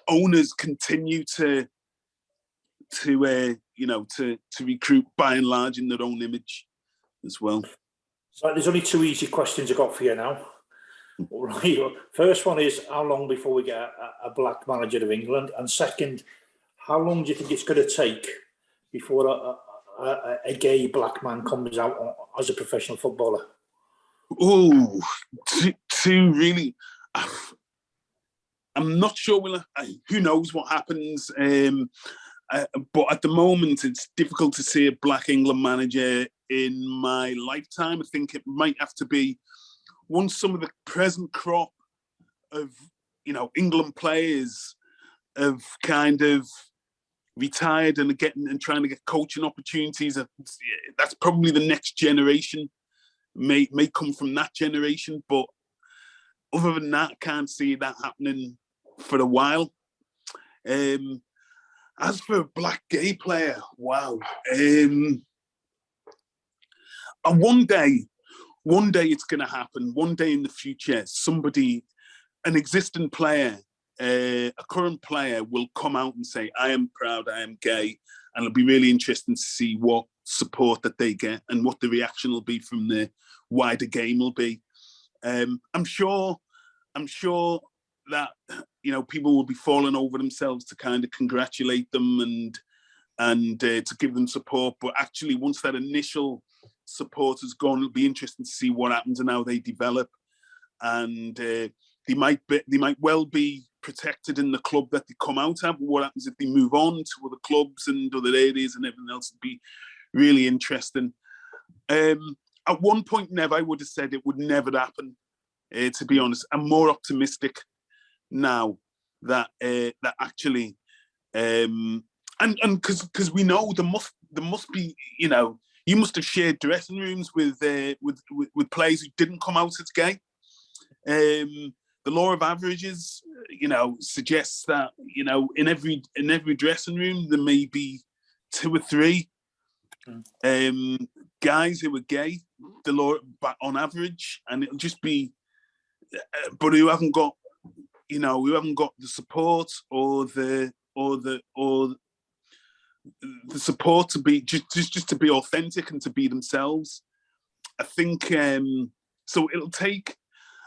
owners continue to recruit by and large in their own image as well.
So there's only two easy questions I got for you now. All right. First one is, how long before we get a black manager of England? And second, how long do you think it's going to take before a gay black man comes out as a professional footballer?
Oh, to really, I'm not sure. Who knows what happens? But at the moment, it's difficult to see a black England manager in my lifetime. I think it might have to be once some of the present crop of, England players have kind of retired and are trying to get coaching opportunities. That's probably the next generation. May come from that generation, but other than that, I can't see that happening for a while. As for a black gay player, wow. One day it's going to happen. One day in the future, an existing player, a current player will come out and say, I am proud, I am gay. And it'll be really interesting to see what support that they get and what the reaction will be from the wider game will be. I'm sure that people will be falling over themselves to kind of congratulate them and to give them support. But actually, once that initial support has gone, it'll be interesting to see what happens and how they develop. And they might well be protected in the club that they come out of. But what happens if they move on to other clubs and other areas and everything else? Would be really interesting. At one point, I would have said it would never happen. To be honest, I'm more optimistic now that actually, and because we know there must be, you must have shared dressing rooms with players who didn't come out as gay. The law of averages, suggests that in every dressing room there may be 2 or 3 guys who are gay. The law on average, and it'll just be, but who haven't got the support or the support to be just to be authentic and to be themselves. I think so.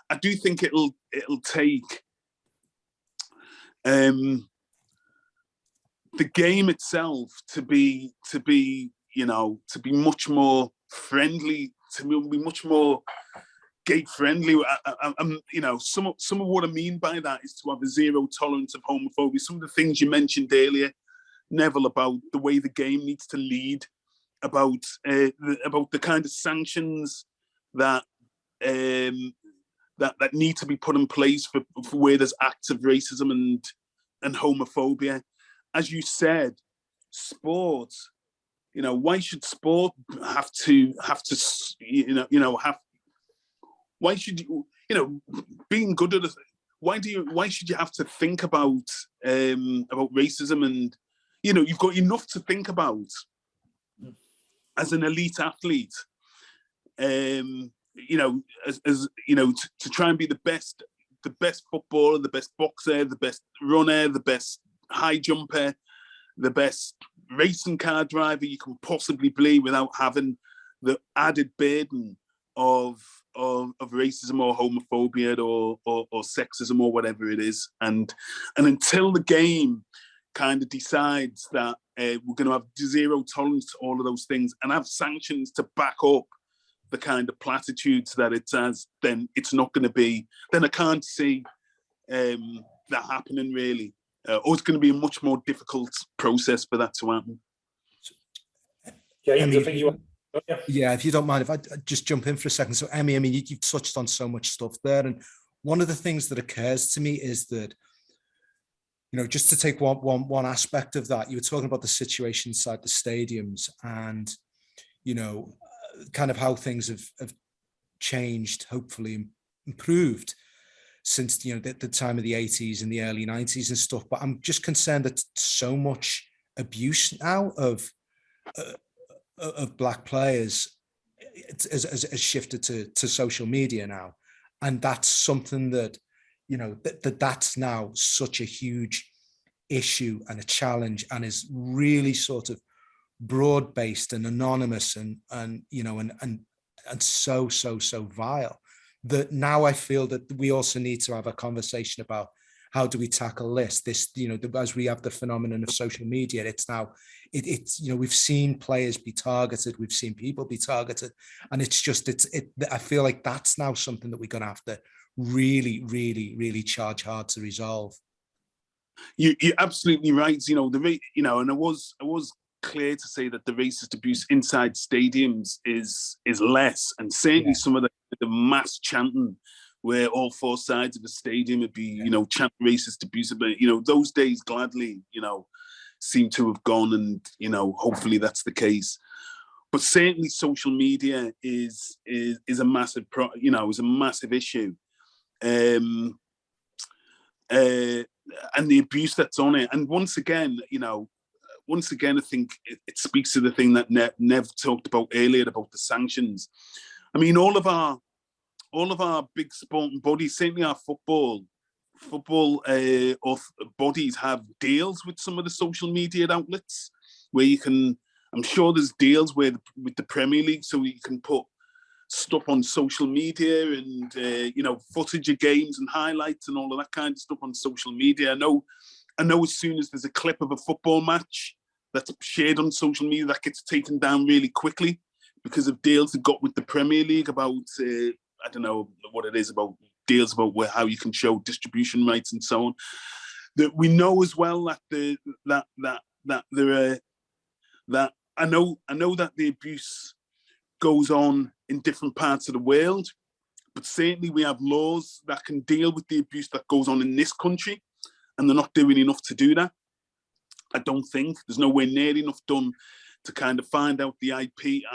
I do think it'll take the game itself to be much more friendly, to be much more gay friendly. Some of what I mean by that is to have a zero tolerance of homophobia. Some of the things you mentioned earlier, Neville, about the way the game needs to lead, about the kind of sanctions that need to be put in place for where there's acts of racism and homophobia. As you said, sport. Why should sport have to why should being good at it? Why should you have to think about racism? And you've got enough to think about as an elite athlete. To try and be the best footballer, the best boxer, the best runner, the best high jumper, the best racing car driver you can possibly be without having the added burden of racism or homophobia or sexism or whatever it is. And until the game kind of decides that we're going to have zero tolerance to all of those things and have sanctions to back up the kind of platitudes that it has, then it's not going to be, then I can't see that happening really. Or it's going to be a much more difficult process for that to happen.
James, I think you...
Yeah, if you don't mind, if I just jump in for a second. So, Emmy, you've touched on so much stuff there. And one of the things that occurs to me is that just to take one aspect of that, you were talking about the situation inside the stadiums and, kind of how things have changed, hopefully improved since, the time of the 80s and the early 90s and stuff. But I'm just concerned that so much abuse now of Black players has shifted to social media now. And that's something that, that's now such a huge issue and a challenge, and is really sort of broad-based and anonymous and so vile, that now I feel that we also need to have a conversation about how do we tackle this, as we have the phenomenon of social media. It's now, we've seen players be targeted, we've seen people be targeted, and I feel like that's now something that we're going to have to really, really, really charge hard to resolve.
You're absolutely right. And I was clear to say that the racist abuse inside stadiums is less, and certainly some of the mass chanting where all four sides of the stadium would be, chanting racist abuse. But those days gladly, seem to have gone, and hopefully that's the case. But certainly social media is a massive is a massive issue. And the abuse that's on it. And once again, I think it speaks to the thing that Nev talked about earlier about the sanctions. I mean, all of our big sporting bodies, certainly our football bodies have deals with some of the social media outlets where you can, I'm sure there's deals with the Premier League, so you can put stuff on social media and footage of games and highlights and all of that kind of stuff on social media. I know as soon as there's a clip of a football match that's shared on social media, that gets taken down really quickly because of deals that got with the Premier League about I don't know what it is, about deals about how you can show distribution rights and so on. That we know as well that I know that the abuse goes on in different parts of the world, but certainly we have laws that can deal with the abuse that goes on in this country, and they're not doing enough to do that. I don't think there's nowhere near enough done to kind of find out the IIP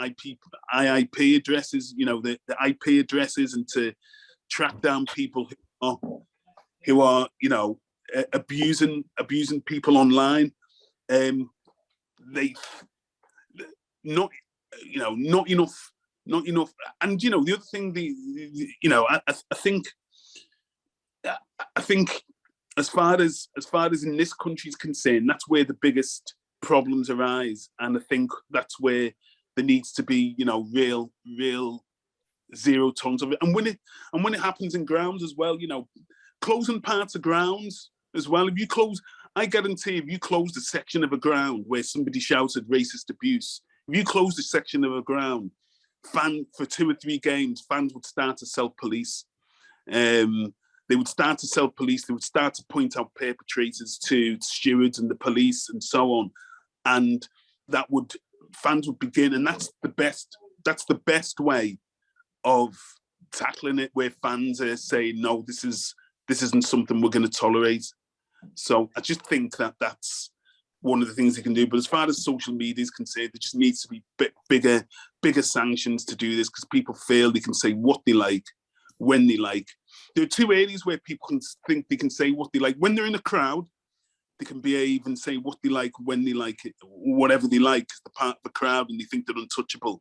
addresses, the IP addresses, and to track down people who are abusing people online. They not enough. And the other thing, I think as far as in this country is concerned, that's where the biggest problems arise, and I think that's where there needs to be real zero tolerance of it. And when it happens in grounds as well, closing parts of grounds as well. I guarantee if you closed a section of a ground where somebody shouted racist abuse, if you closed a section of a ground, for 2 or 3 games, fans would start to self-police. They would start to self-police. They would start to point out perpetrators to stewards and the police and so on. And fans would begin, and that's the best way of tackling it, where fans are saying, no, this isn't something we're going to tolerate. So I just think that that's one of the things they can do. But as far as social media is concerned, there just needs to be bigger sanctions to do this, because people feel they can say what they like, when they like. There are 2 areas where people can think they can say what they like. When they're in a crowd, they can behave and say what they like, when they like it, whatever they like, because they're part of the crowd and they think they're untouchable.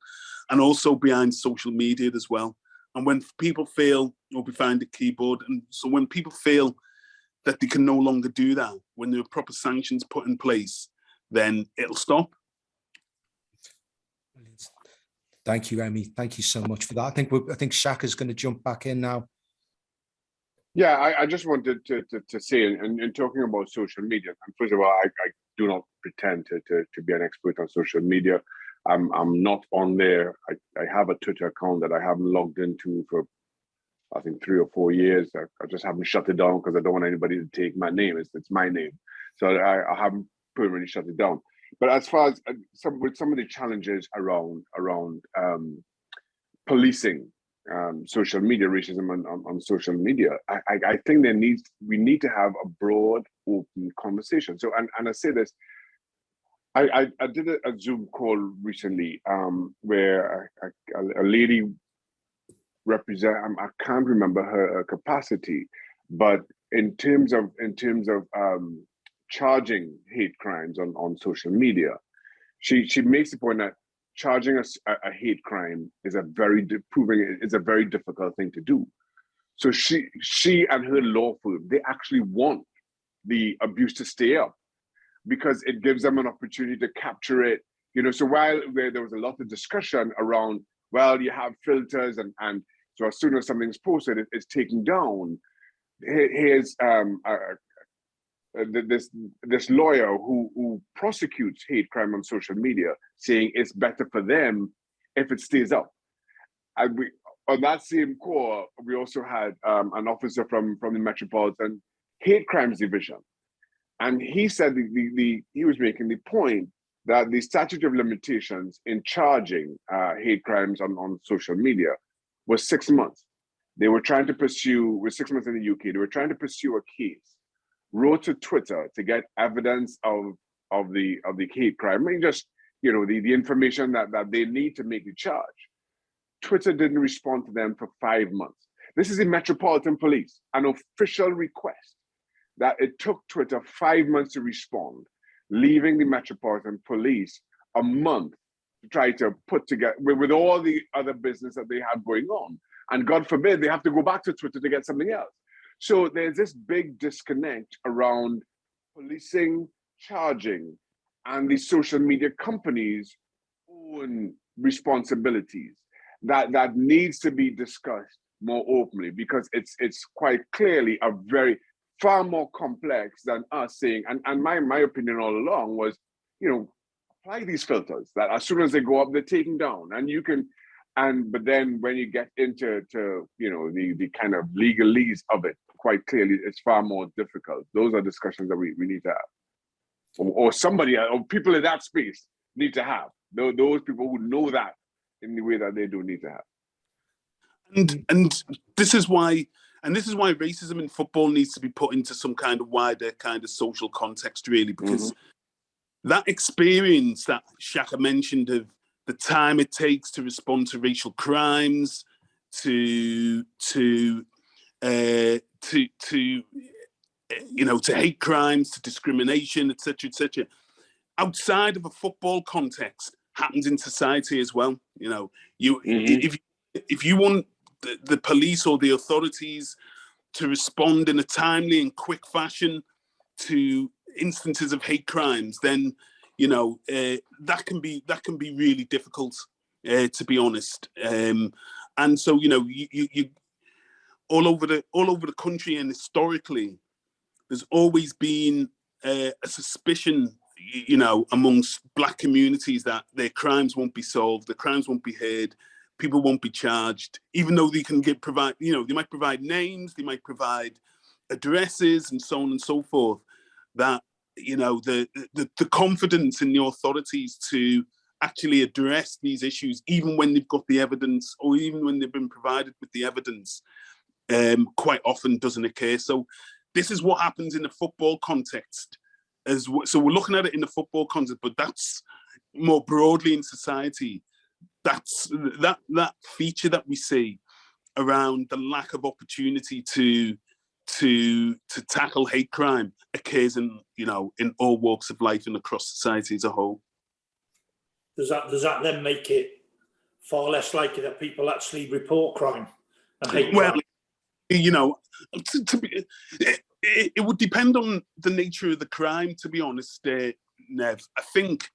And also behind social media as well. And when people feel, or behind the keyboard, and so when people feel that they can no longer do that, when there are proper sanctions put in place, then it'll stop.
Thank you, Emmy. Thank you so much for that. I think Shaka's going to jump back in now.
Yeah, I just wanted to say, and talking about social media, and first of all, I do not pretend to be an expert on social media. I'm not on there. I have a Twitter account that I haven't logged into for, I think, 3 or 4 years. I just haven't shut it down because I don't want anybody to take my name. It's my name. So I haven't permanently shut it down. But as far as some of the challenges around policing social media, racism on social media. I think we need to have a broad, open conversation. So, and I say this, I did a Zoom call recently where a lady I can't remember her capacity, but in terms of charging hate crimes on social media, she makes the point that charging a hate crime is a very difficult thing to do. So she and her law firm, they actually want the abuse to stay up because it gives them an opportunity to capture it. So while there was a lot of discussion around, well, you have filters and so as soon as something's posted, it's taken down. Here's this lawyer who prosecutes hate crime on social media, saying it's better for them if it stays up. And on that same core, we also had an officer from the Metropolitan Hate Crimes Division, and he said he was making the point that the statute of limitations in charging hate crimes on social media was 6 months. They were trying to pursue, with 6 months in the UK, they were trying to pursue a case, wrote to Twitter to get evidence of the hate crime. I mean, just, the information that they need to make the charge. Twitter didn't respond to them for 5 months. This is the Metropolitan Police, an official request that it took Twitter 5 months to respond, leaving the Metropolitan Police a month to try to put together with all the other business that they have going on. And God forbid, they have to go back to Twitter to get something else. So there's this big disconnect around policing, charging, and the social media companies' own responsibilities that needs to be discussed more openly, because it's quite clearly far more complex than us saying, and my opinion all along was, apply these filters that as soon as they go up, they're taken down, and you can, but then when you get into the kind of legalese of it, quite clearly it's far more difficult. Those are discussions that we need to have, or somebody, or people in that space need to have. Those people who know that in the way that they do need to have.
And this is why racism in football needs to be put into some kind of wider kind of social context, really, because that experience that Shaka mentioned of the time it takes to respond to racial crimes, to hate crimes, to discrimination, etc., outside of a football context, happens in society as well. If you want the police or the authorities to respond in a timely and quick fashion to instances of hate crimes, then that can be really difficult, to be honest. And so you all over the country, and historically, there's always been a suspicion, amongst Black communities that their crimes won't be solved, their crimes won't be heard, people won't be charged, even though they can provide, they might provide names, they might provide addresses, and so on and so forth. That the confidence in the authorities to actually address these issues, even when they've got the evidence, or even when they've been provided with the evidence, quite often doesn't occur. So this is what happens in the football context. So we're looking at it in the football context, but that's more broadly in society. That's that feature that we see around the lack of opportunity to tackle hate crime occurs in all walks of life and across society as a whole.
Does that then make it far less likely that people actually report crime and hate crime?
It would depend on the nature of the crime, to be honest, Nev. I think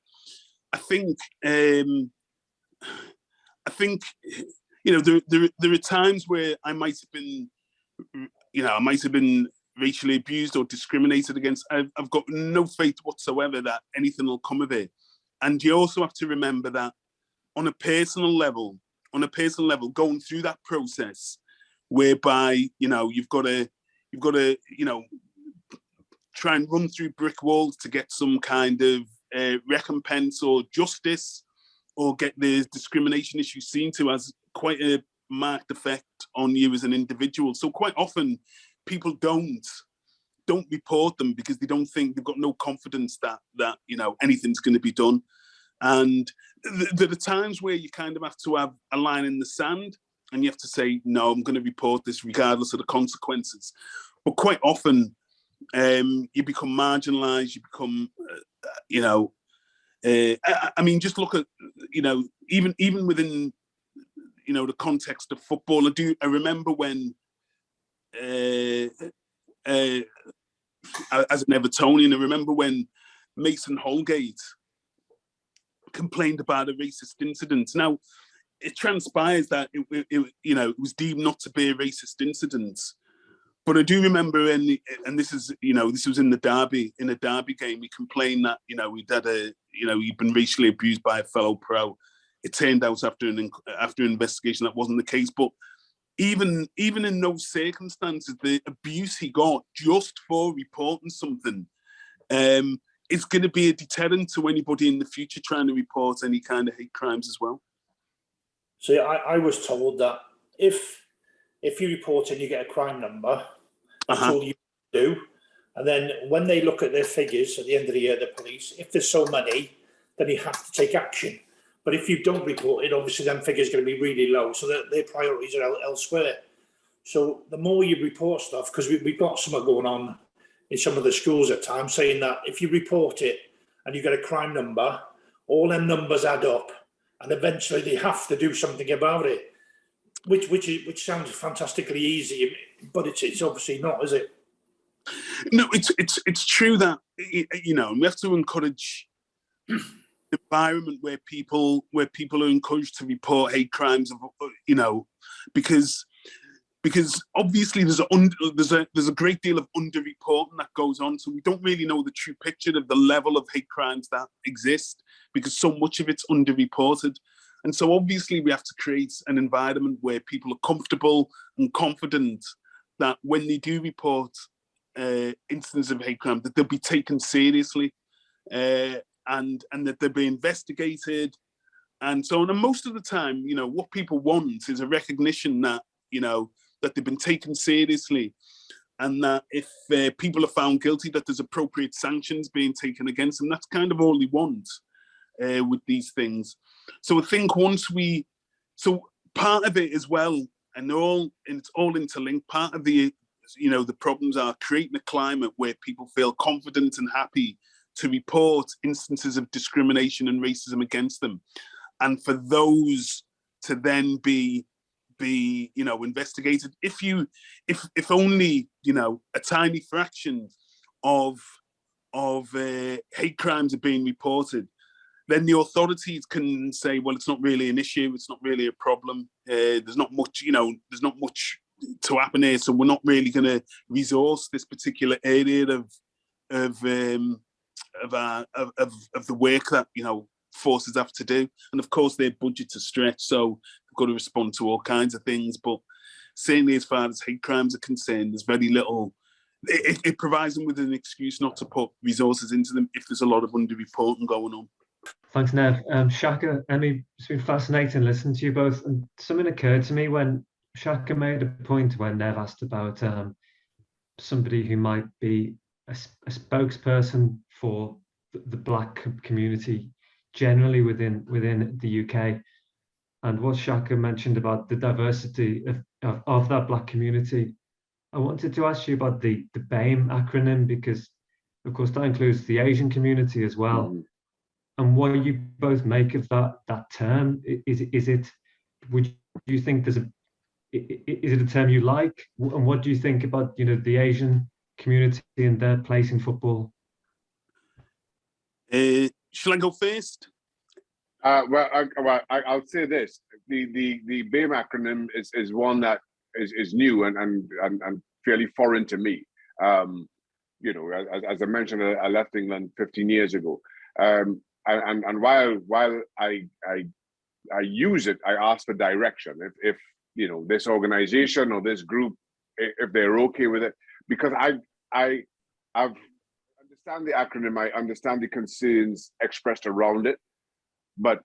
there are times where I might have been racially abused or discriminated against. I've got no faith whatsoever that anything will come of it. And you also have to remember that on a personal level, going through that process, whereby you've got to try and run through brick walls to get some kind of recompense or justice, or get the discrimination issue seen to as quite a marked effect on you as an individual. So quite often people don't report them because they don't think, they've got no confidence that anything's going to be done. And there are times where you kind of have to have a line in the sand and you have to say, no, I'm going to report this regardless of the consequences. But quite often you become marginalized, you become, I mean, just look at, even within, the context of football. I remember when, as an Evertonian, I remember when Mason Holgate complained about a racist incident. Now, it transpires that it was deemed not to be a racist incident. But I do remember, and this was in a derby game. He complained that he'd been racially abused by a fellow pro. It turned out after an investigation that wasn't the case. But even in those circumstances, the abuse he got just for reporting something, is going to be a deterrent to anybody in the future trying to report any kind of hate crimes as well.
See, I was told that if you report and you get a crime number, that's all you do. And then when they look at their figures at the end of the year, the police, if there's so many, then you have to take action. But if you don't report it, obviously them figures are going to be really low, so that their priorities are elsewhere. So the more you report stuff, because we've got something going on in some of the schools at times, saying that if you report it and you get a crime number, all them numbers add up, and eventually they have to do something about it. Which sounds fantastically easy, but it's obviously not, is it?
No, it's true that we have to encourage the environment where people are encouraged to report hate crimes, because obviously there's a great deal of underreporting that goes on, so we don't really know the true picture of the level of hate crimes that exist because so much of it's underreported. And so obviously we have to create an environment where people are comfortable and confident that when they do report instances of hate crime, that they'll be taken seriously, and that they'll be investigated and so on. And most of the time, what people want is a recognition that, that they've been taken seriously, and that if people are found guilty, that there's appropriate sanctions being taken against them. That's kind of all they want with these things. So I think part of it as well, and it's all interlinked. Part of the problems are creating a climate where people feel confident and happy to report instances of discrimination and racism against them, and for those to then be investigated. If only a tiny fraction of hate crimes are being reported, then the authorities can say, well, it's not really an issue, it's not really a problem. There's not much to happen here, so we're not really going to resource this particular area of the work that forces have to do. And of course, their budgets are stretched, so they've got to respond to all kinds of things. But certainly, as far as hate crimes are concerned, there's very little. It provides them with an excuse not to put resources into them if there's a lot of underreporting going on.
Thanks, Nev. Shaka, Emmy, it's been fascinating listening to you both. And something occurred to me when Shaka made a point when Nev asked about somebody who might be a spokesperson for the Black community generally within the UK. And what Shaka mentioned about the diversity of that Black community, I wanted to ask you about the BAME acronym, because of course that includes the Asian community as well. Mm-hmm. And what you both make of that term? Would you think is it a term you like? And what do you think about the Asian community and their place in football?
Shall I go first?
I'll say this: the BAME acronym is one that is new and fairly foreign to me. As I mentioned, I left England 15 years ago. And while I use it, I ask for direction. If this organization or this group, if they're okay with it, because I understand the acronym, I understand the concerns expressed around it, but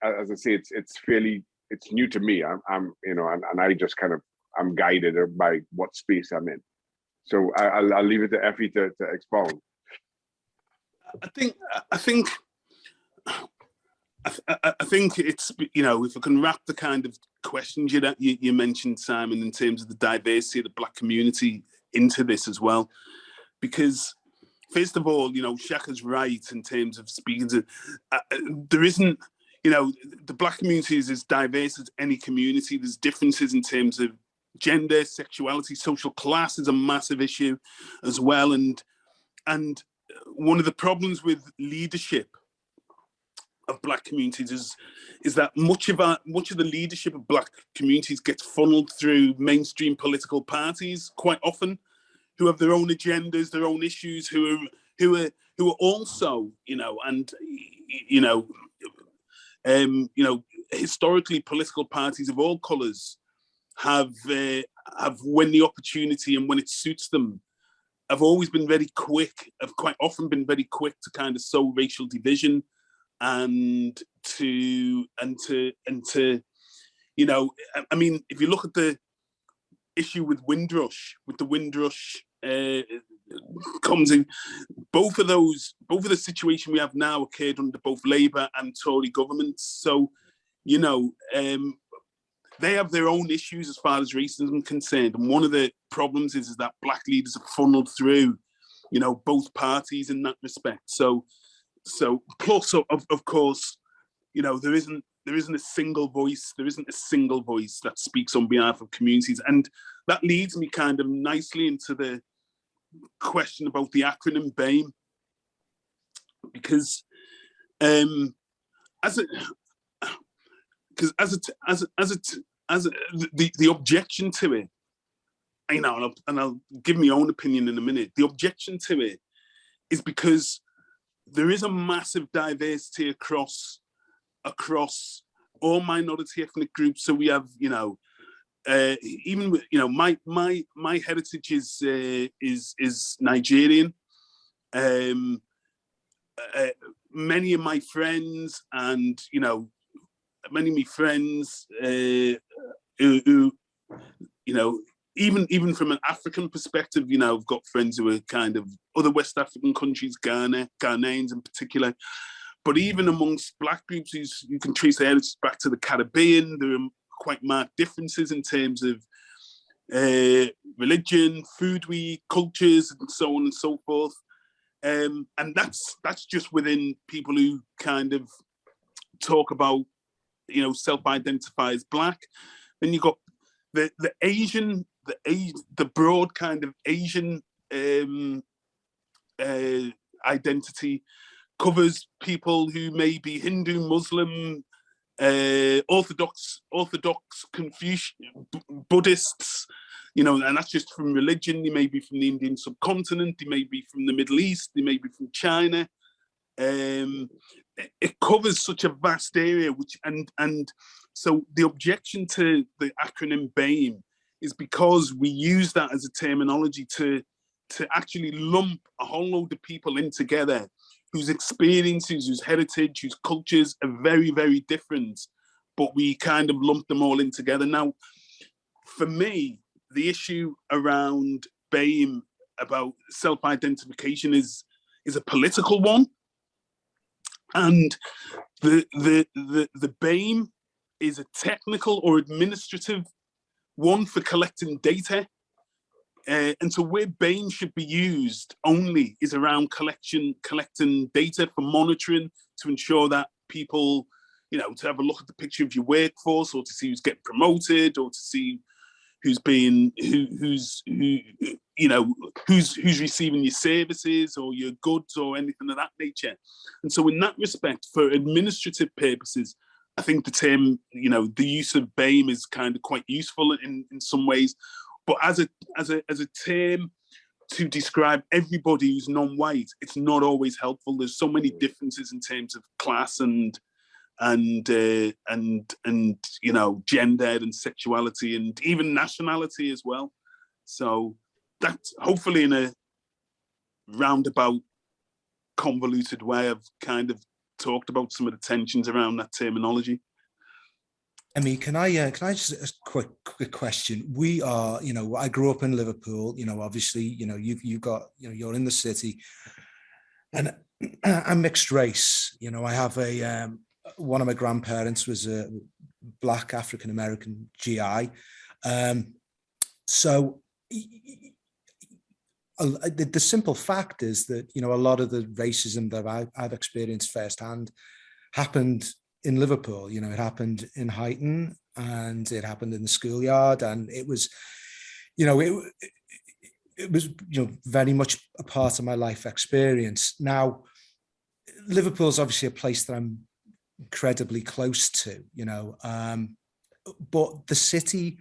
as I say, it's fairly it's new to me. I'm you know, and I just kind of I'm guided by what space I'm in. So I'll leave it to Effie to expound.
I think it's, you know, if I can wrap the kind of questions you mentioned, Simon, in terms of the diversity of the Black community into this as well, because first of all, you know, Shaka's right in terms of speaking to, there isn't, you know, the Black community is as diverse as any community. There's differences in terms of gender, sexuality, social class is a massive issue as well. And one of the problems with leadership of Black communities is that much of the leadership of Black communities gets funneled through mainstream political parties quite often, who have their own agendas, their own issues, who are also, you know, and you know, historically political parties of all colours have when the opportunity and when it suits them, have always been very quick, have quite often been very quick to kind of sow racial division and to you know, I mean, if you look at the issue with Windrush, comes in, both of the situation we have now occurred under both Labour and Tory governments. So, you know, they have their own issues as far as racism is concerned. And one of the problems is that Black leaders are funneled through, you know, both parties in that respect. So plus of course, you know, there isn't a single voice that speaks on behalf of communities. And that leads me kind of nicely into the question about the acronym BAME, because the objection to it, you know, and I'll give my own opinion in a minute. The objection to it is because there is a massive diversity across all minority ethnic groups. So we have, you know, even with, you know, my heritage is Nigerian. Many of my friends, and you know, who you know, even from an African perspective, you know, I've got friends who are kind of other West African countries, Ghanaians in particular. But even amongst Black groups, you can trace their heritage back to the Caribbean. There are quite marked differences in terms of religion, food we eat, cultures, and so on and so forth. And that's just within people who kind of talk about, you know, self-identify as Black. Then you got the broad kind of Asian identity, covers people who may be Hindu, Muslim, Orthodox, Confucian, Buddhists, you know, and that's just from religion. They may be from the Indian subcontinent, they may be from the Middle East, they may be from China. It covers such a vast area, and so the objection to the acronym BAME is because we use that as a terminology to actually lump a whole load of people in together whose experiences, whose heritage, whose cultures are very, very different, but we kind of lump them all in together. Now, for me, the issue around BAME about self-identification is a political one. And the BAME is a technical or administrative one for collecting data. And so where BAME should be used only is around collecting data for monitoring, to ensure that people, you know, to have a look at the picture of your workforce, or to see who's getting promoted, or to see who's receiving your services or your goods or anything of that nature. And so in that respect, for administrative purposes, I think the term, you know, the use of BAME is kind of quite useful in some ways. But as a term to describe everybody who's non-white, it's not always helpful. There's so many differences in terms of class and you know, gender and sexuality and even nationality as well. So that's hopefully, in a roundabout, convoluted way, I've kind of talked about some of the tensions around that terminology.
Emmy, can I just a quick question? We are, I grew up in Liverpool. Obviously, you've got, you're in the city, and I'm mixed race. I have one of my grandparents was a Black African American GI. So the simple fact is that, a lot of the racism that I've experienced firsthand happened in Liverpool. It happened in Huyton, and it happened in the schoolyard, and it was, it was, very much a part of my life experience. Now, Liverpool is obviously a place that I'm incredibly close to, but the city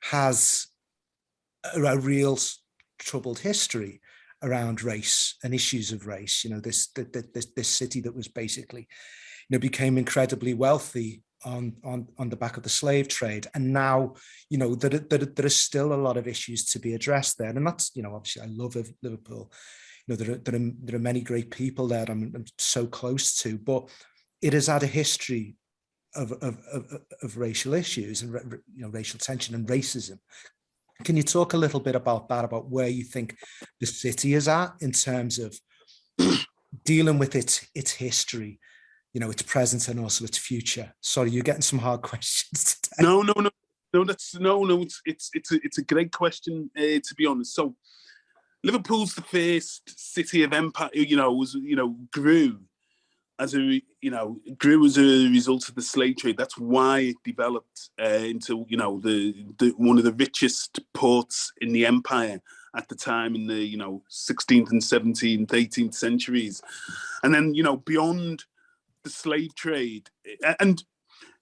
has a real troubled history around race and issues of race. This city that was basically, became incredibly wealthy on the back of the slave trade, and now, there is still a lot of issues to be addressed there. And that's, obviously, I love Liverpool. There are many great people there I'm so close to, but it has had a history of racial issues and racial tension and racism. Can you talk a little bit about that, about where you think the city is at in terms of dealing with its history, its present and also its future? Sorry, you're getting some hard questions today.
No. It's a great question, to be honest. So Liverpool's the first city of empire, grew as a result of the slave trade. That's why it developed into, the one of the richest ports in the empire at the time, in the 16th and 17th, 18th centuries. And then, beyond the slave trade, and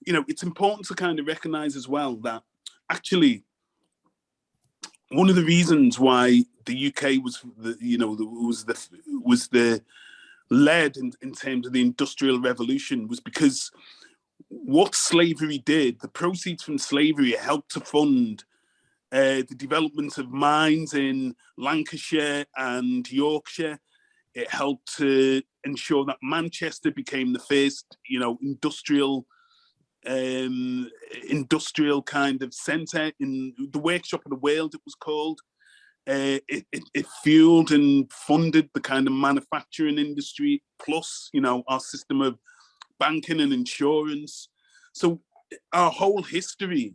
it's important to kind of recognize as well that actually one of the reasons why the UK was the led in terms of the Industrial Revolution was because what slavery did, the proceeds from slavery helped to fund the development of mines in Lancashire and Yorkshire. It helped to ensure that Manchester became the first, industrial kind of centre, in the workshop of the world, it was called. It fueled and funded the kind of manufacturing industry, plus, our system of banking and insurance. So our whole history,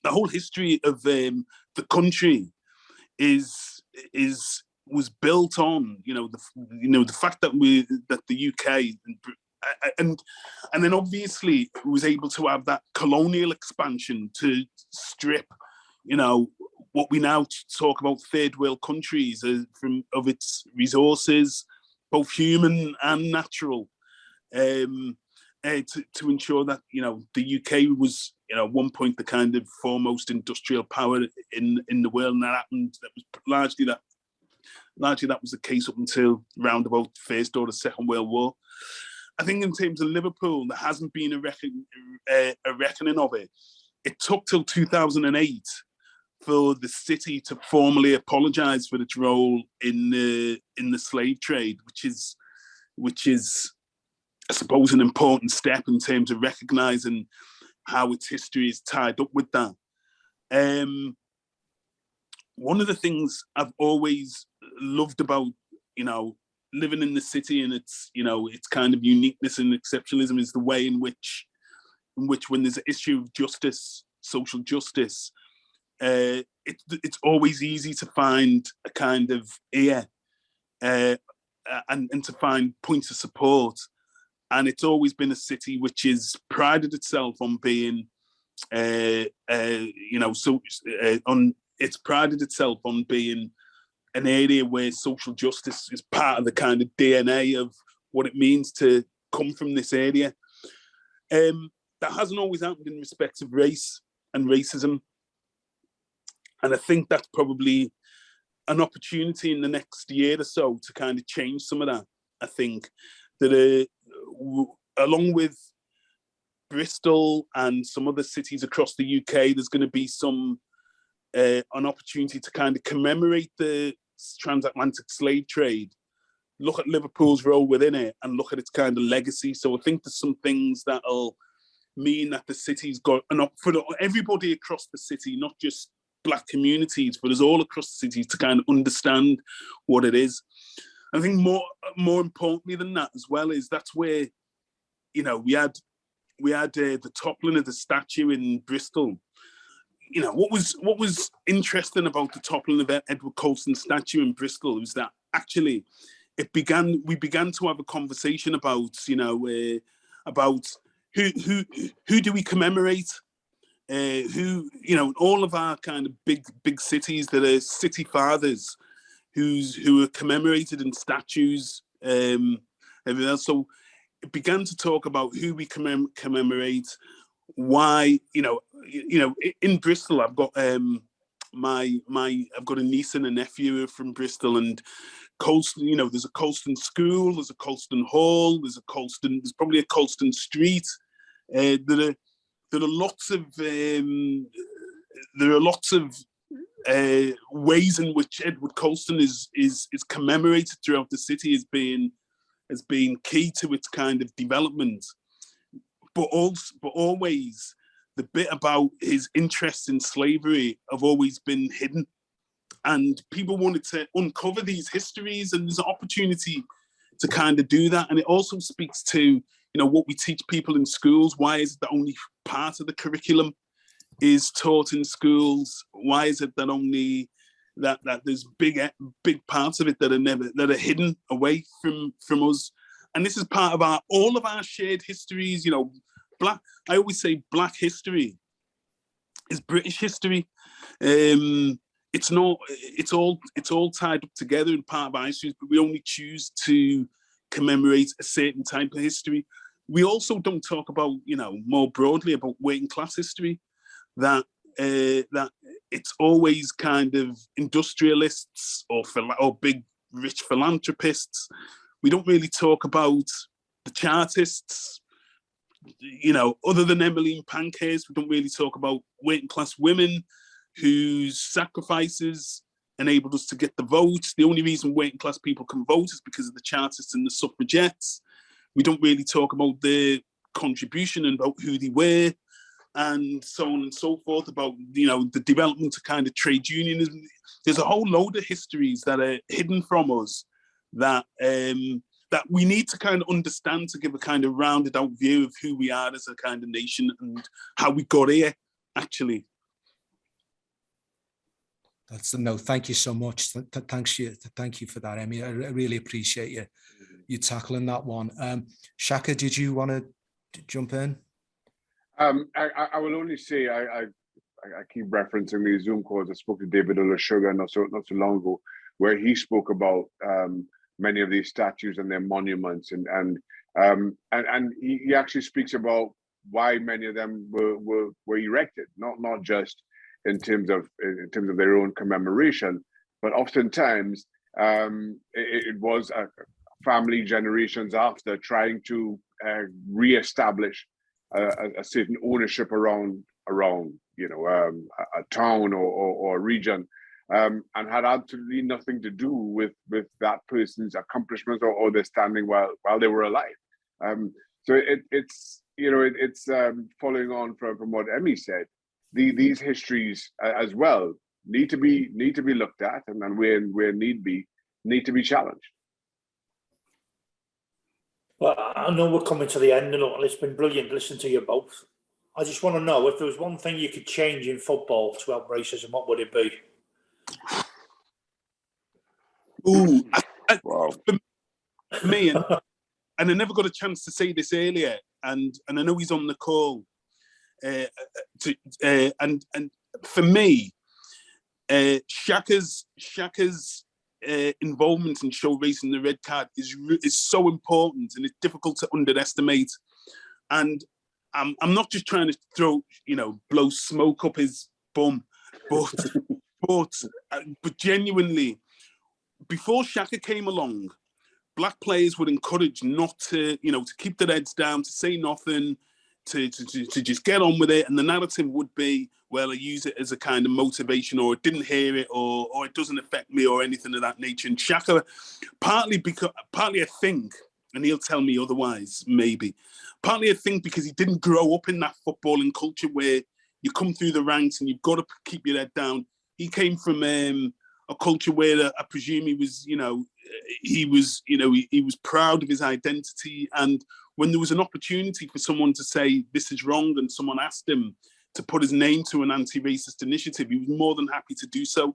the whole history of the country was built on, the fact that the UK and then obviously was able to have that colonial expansion to strip, what we now talk about third world countries of its resources, both human and natural, to ensure that the UK was at one point the kind of foremost industrial power in the world, and that happened. That was largely that was the case up until round about the First or the Second World War. I think in terms of Liverpool, there hasn't been a reckoning of it. It took till 2008 for the city to formally apologise for its role in the slave trade, which is, I suppose, an important step in terms of recognising how its history is tied up with that. One of the things I've always loved about, living in the city and its kind of uniqueness and exceptionalism is the way in which when there's an issue of justice, social justice, it's always easy to find a kind of ear and to find points of support. And it's always been a city which has prided itself on being, it's prided itself on being an area where social justice is part of the kind of DNA of what it means to come from this area. That hasn't always happened in respect of race and racism. And I think that's probably an opportunity in the next year or so to kind of change some of that. I think that along with Bristol and some other cities across the UK, there's going to be an opportunity to kind of commemorate the transatlantic slave trade, look at Liverpool's role within it, and look at its kind of legacy. So I think there's some things that'll mean that the city's got for everybody across the city, not just Black communities, but as all across the city to kind of understand what it is. I think more importantly than that as well is that's where, you know, we had the toppling of the statue in Bristol. You know, what was interesting about the toppling of Edward Colston's statue in Bristol was that actually we began to have a conversation about, you know, about who do we commemorate? Who, you know, all of our kind of big cities that are city fathers who are commemorated in statues, everything else. So it began to talk about who we commemorate, why, you know, in Bristol, I've got I've got a niece and a nephew from Bristol, and Colston, you know, there's a Colston school, there's a Colston Hall, there's probably a Colston Street. There are lots of ways in which Edward Colston is commemorated throughout the city as being key to its kind of development. But always the bit about his interest in slavery have always been hidden. And people wanted to uncover these histories, and there's an opportunity to kind of do that. And it also speaks to, you know, what we teach people in schools. Why is it that only part of the curriculum is taught in schools? Why is it that only that there's big parts of it that are hidden away from us? And this is part of all of our shared histories. You know, I always say Black history is British history. It's not. It's all tied up together in part of our history, but we only choose to commemorate a certain type of history. We also don't talk about, you know, more broadly about working class history. That it's always kind of industrialists or big rich philanthropists. We don't really talk about the Chartists. You know, other than Emmeline Pankhurst, we don't really talk about working class women whose sacrifices enabled us to get the vote. The only reason working class people can vote is because of the Chartists and the suffragettes. We don't really talk about their contribution and about who they were, and so on and so forth, about, you know, the development of kind of trade unionism. There's a whole load of histories that are hidden from us that that we need to kind of understand to give a kind of rounded out view of who we are as a kind of nation and how we got here, actually.
Thank you so much. Thank you for that, Emmy. I really appreciate you tackling that one. Shaka, did you want to jump in?
I will only say I keep referencing these Zoom calls. I spoke to David Olusoga not so long ago, where he spoke about many of these statues and their monuments, and he actually speaks about why many of them were erected, not just in terms of their own commemoration, but oftentimes it was a family generations after trying to re-establish a certain ownership around you know, a town or a region, and had absolutely nothing to do with that person's accomplishments or their standing while they were alive. So it's you know, it's following on from what Emmy said. These histories as well need to be looked at, and then where need be, need to be challenged.
Well, I know we're coming to the end, and it's been brilliant to listen to you both. I just want to know, if there was one thing you could change in football to help racism, what would it be?
Ooh,
Wow.
For me, and I never got a chance to say this earlier, and I know he's on the call. And for me, Shaka's involvement in Show Racing the Red Card is so important, and it's difficult to underestimate. And I'm not just trying to blow smoke up his bum, but genuinely, before Shaka came along, Black players were encouraged not to keep their heads down, to say nothing, to just get on with it. And the narrative would be, well, I use it as a kind of motivation, or I didn't hear it, or it doesn't affect me, or anything of that nature. And Shaka, partly I think and he'll tell me otherwise, maybe. Partly, I think, because he didn't grow up in that footballing culture where you come through the ranks and you've got to keep your head down. He came from a culture where I presume he was, he was proud of his identity. And when there was an opportunity for someone to say this is wrong, and someone asked him to put his name to an anti-racist initiative, he was more than happy to do so.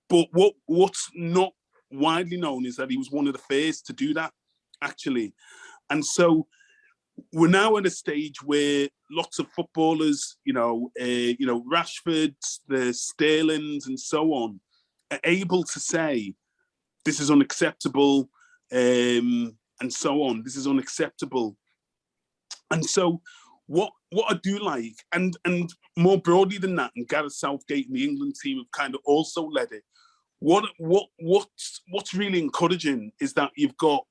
But what's not widely known is that he was one of the first to do that, actually. And so we're now at a stage where lots of footballers, Rashford, the Sterlings and so on, are able to say, this is unacceptable, and so on. This is unacceptable. And so what I do like, and more broadly than that, and Gareth Southgate and the England team have kind of also led it. What's really encouraging is that you've got,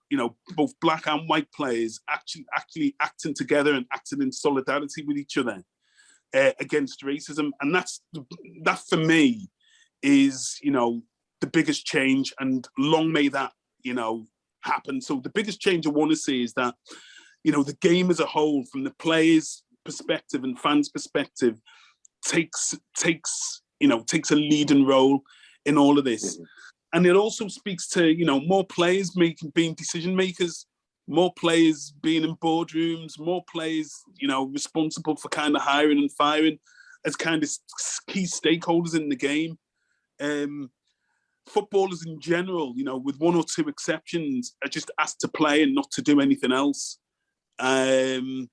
both black and white players actually acting together and acting in solidarity with each other against racism. And that for me is, the biggest change, and long may that, happen. So the biggest change I want to see is that, the game as a whole, from the players' perspective and fans' perspective, takes a leading role in all of this. Mm-hmm. And it also speaks to, more players being decision makers, more players being in boardrooms, more players, responsible for kind of hiring and firing as kind of key stakeholders in the game. Footballers in general, with one or two exceptions, are just asked to play and not to do anything else. And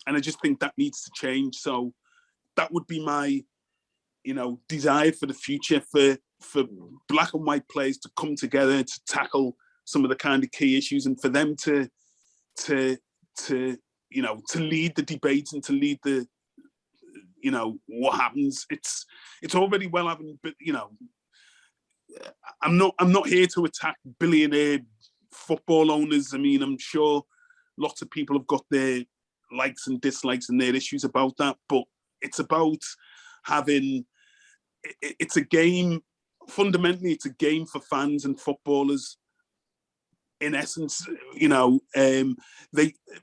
I just think that needs to change. So that would be my, desire for the future, for black and white players to come together to tackle some of the kind of key issues, and for them to lead the debates and to lead the, what happens. It's already well having, but I'm not here to attack billionaire football owners. I mean, I'm sure lots of people have got their likes and dislikes and their issues about that, but it's about having, it's a game, fundamentally it's a game for fans and footballers. In essence,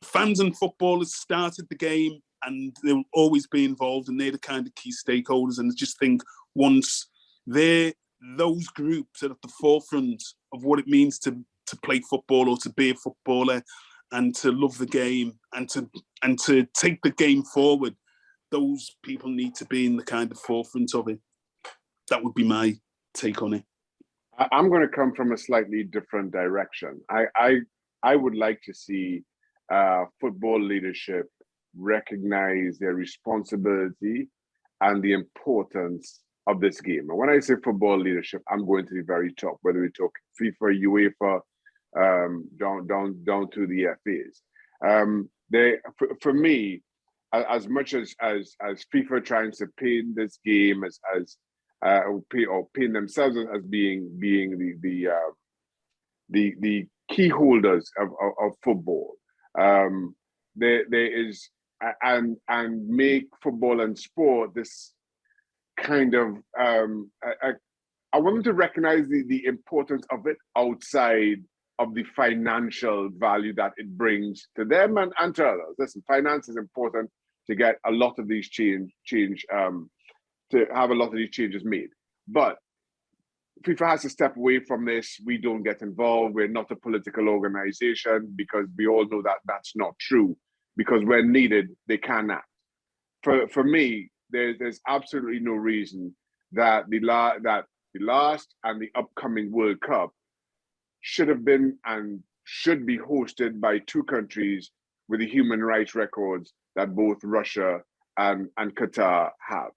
fans and footballers started the game and they'll always be involved, and they're the kind of key stakeholders. And I just think once those groups are at the forefront of what it means to play football or to be a footballer and to love the game and to take the game forward, those people need to be in the kind of forefront of it. That would be my take on it.
I'm going to come from a slightly different direction. I would like to see football leadership recognize their responsibility and the importance of this game. And when I say football leadership, I'm going to the very top, whether we talk FIFA, UEFA, down to the FAs. For me, as much as FIFA trying to paint this game as paint themselves as being the key holders of football, there is and make football and sport this kind of I want them to recognize the importance of it outside of the financial value that it brings to them and to others. Listen, finance is important to get a lot of these to have a lot of these changes made. But FIFA has to step away from this. We don't get involved. We're not a political organization, because we all know that that's not true, because when needed, they can act. For me, there's absolutely no reason that the last and the upcoming World Cup should have been and should be hosted by two countries with the human rights records that both Russia and Qatar have.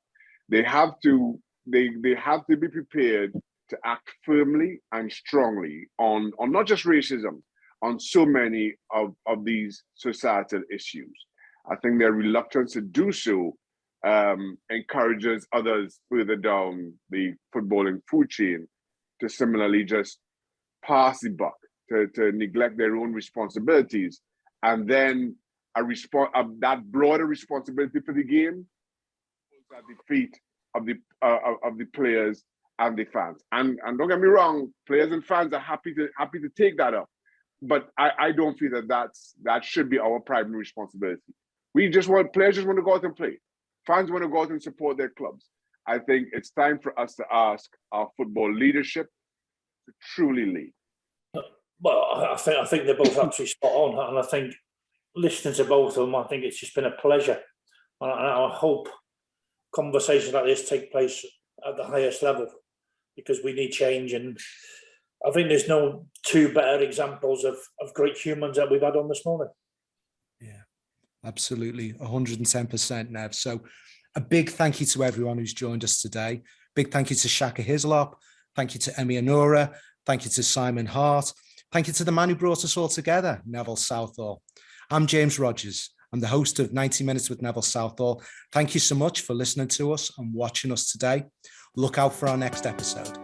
They have to be prepared to act firmly and strongly on not just racism, on so many of these societal issues. I think their reluctance to do so encourages others further down the footballing food chain to similarly just pass the buck, to neglect their own responsibilities, and then that broader responsibility for the game at the feet of the players and the fans. And don't get me wrong, players and fans are happy to take that up. but I don't feel that should be our primary responsibility. Players just want to go out and play. Fans want to go out and support their clubs. I think it's time for us to ask our football leadership to truly lead.
Well, I think they're both absolutely spot on, and I think listening to both of them, I think it's just been a pleasure, and I hope conversations like this take place at the highest level, because we need change, and I think there's no two better examples of great humans that we've had on this morning.
Yeah, absolutely, 110%, Nev. So a big thank you to everyone who's joined us today. Big thank you to Shaka Hislop. Thank you to Emi Anura. Thank you to Simon Hart. Thank you to the man who brought us all together, Neville Southall. I'm James Rogers. I'm the host of 90 Minutes with Neville Southall. Thank you so much for listening to us and watching us today. Look out for our next episode.